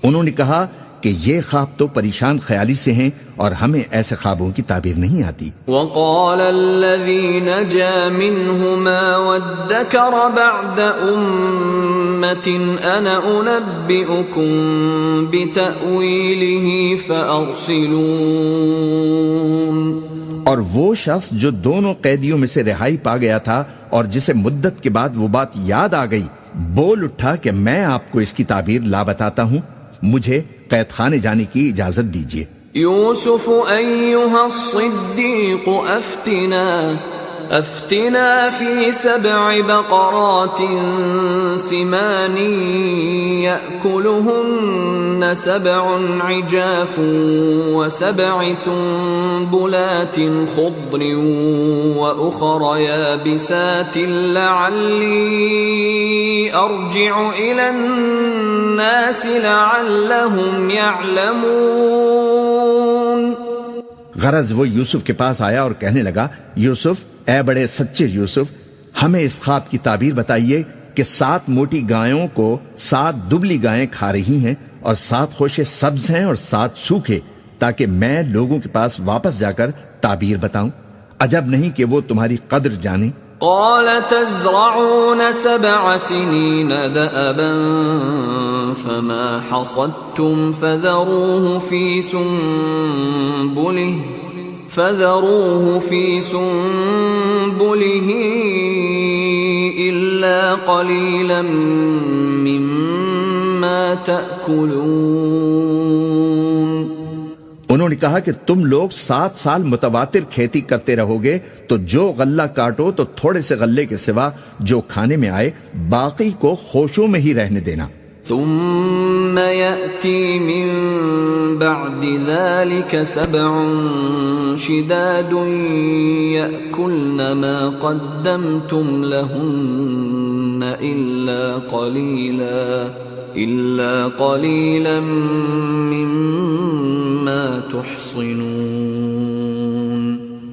S2: انہوں نے کہا کہ یہ خواب تو پریشان خیالی سے ہیں اور ہمیں ایسے خوابوں کی تعبیر نہیں آتی۔
S3: وقال الذي نجا منهما وادكر بعد أمة أنا أنبئكم بتأويله فأرسلون۔
S2: اور وہ شخص جو دونوں قیدیوں میں سے رہائی پا گیا تھا اور جسے مدت کے بعد وہ بات یاد آ گئی، بول اٹھا کہ میں آپ کو اس کی تعبیر لا بتاتا ہوں، مجھے قید خانے جانے کی اجازت دیجیے۔
S3: يوسف أيها الصديق أفتنا في 7 بقرات سمان يأكلهن 7 عجاف و7 سنبلات خضر وأخر يابسات لعلي أرجع إلى الناس لعلهم يعلمون۔
S2: غرض وہ یوسف کے پاس آیا اور کہنے لگا، یوسف، اے بڑے سچے یوسف، ہمیں اس خواب کی تعبیر بتائیے کہ 7 موٹی گایوں کو 7 دبلی گائیں کھا رہی ہیں اور 7 خوشے سبز ہیں اور 7 سوکھے، تاکہ میں لوگوں کے پاس واپس جا کر تعبیر بتاؤں۔ عجب نہیں کہ وہ تمہاری قدر جانے۔
S3: قال تزرعون 7 سنين دأبا فما حصدتم فذروه في سنبله إلا قليلا مما تأكلون۔
S2: انہوں نے کہا کہ تم لوگ 7 سال متواتر کھیتی کرتے رہو گے تو جو غلہ کاٹو تو تھوڑے سے غلے کے سوا جو کھانے میں آئے باقی کو خوشوں میں ہی رہنے دینا۔
S3: ثم يأتي من بعد ذلك 7 شداد يأكلن ما قدمتم لهن إلا قليلا مما تحصنون۔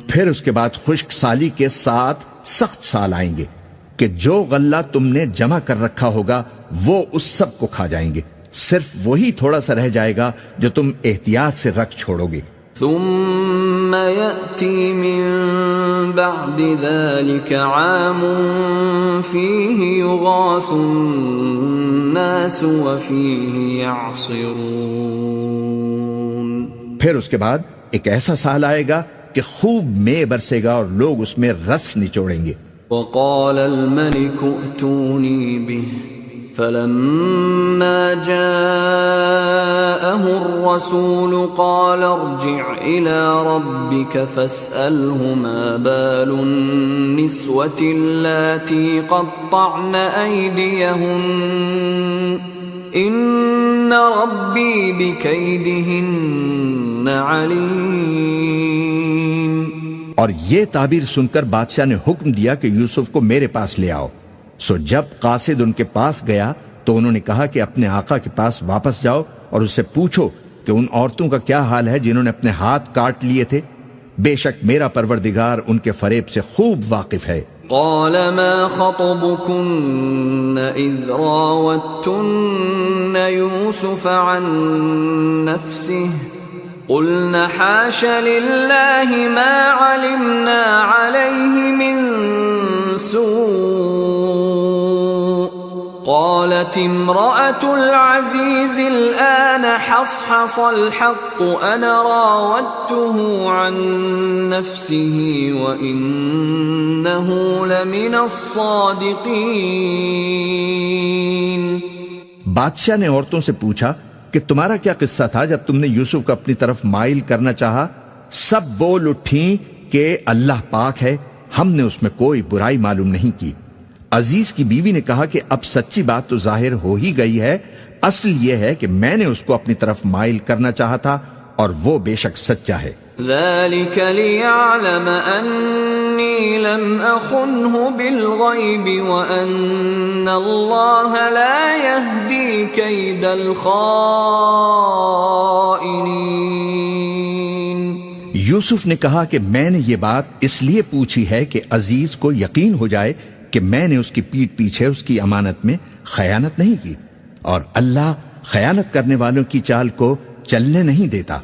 S2: پھر اس کے بعد خشک سالی کے 7 سخت سال آئیں گے کہ جو غلہ تم نے جمع کر رکھا ہوگا وہ اس سب کو کھا جائیں گے، صرف وہی تھوڑا سا رہ جائے گا جو تم احتیاط سے رکھ چھوڑو گے۔
S3: ثم يأتي من بعد ذلك عام فيه يغاث الناس وفيه يعصرون۔
S2: پھر اس کے بعد ایک ایسا سال آئے گا کہ خوب مے برسے گا اور لوگ اس میں رس نچوڑیں گے۔
S3: وقال الملك ائتوني به فلما جاءه الرسول قال ارجع إلى ربك فاسأله ما بال النسوة اللاتي قطعن أيديهن ان ربی بکیدہن علیم.
S2: اور یہ تعبیر سن کر بادشاہ نے حکم دیا کہ یوسف کو میرے پاس لے آؤ. سو جب قاصد ان کے پاس گیا تو انہوں نے کہا کہ اپنے آقا کے پاس واپس جاؤ اور اس سے پوچھو کہ ان عورتوں کا کیا حال ہے جنہوں نے اپنے ہاتھ کاٹ لیے تھے. بے شک میرا پروردگار ان کے فریب سے خوب واقف ہے.
S3: قال ما خطبكن اذ راوتن يوسف عن نفسه قلنا حاش لله ما علمنا عليه من سوء قالت امرأة العزيز الآن حصحص الحق أنا راودته عن نفسه وإنه لمن الصادقين.
S2: بادشاہ نے عورتوں سے پوچھا کہ تمہارا کیا قصہ تھا جب تم نے یوسف کو اپنی طرف مائل کرنا چاہا؟ سب بول اٹھیں کہ اللہ پاک ہے، ہم نے اس میں کوئی برائی معلوم نہیں کی. عزیز کی بیوی نے کہا کہ اب سچی بات تو ظاہر ہو ہی گئی ہے. اصل یہ ہے کہ میں نے اس کو اپنی طرف مائل کرنا چاہا تھا اور وہ بے شک سچا ہے.
S3: ذلك ليعلم أني لم أخنه بالغيب وأن الله لا يهدي كيد الخائنين.
S2: یوسف نے کہا کہ میں نے یہ بات اس لیے پوچھی ہے کہ عزیز کو یقین ہو جائے کہ میں نے اس کی پیٹھ پیچھے اس کی امانت میں خیانت نہیں کی، اور اللہ خیانت کرنے والوں کی چال کو چلنے نہیں دیتا.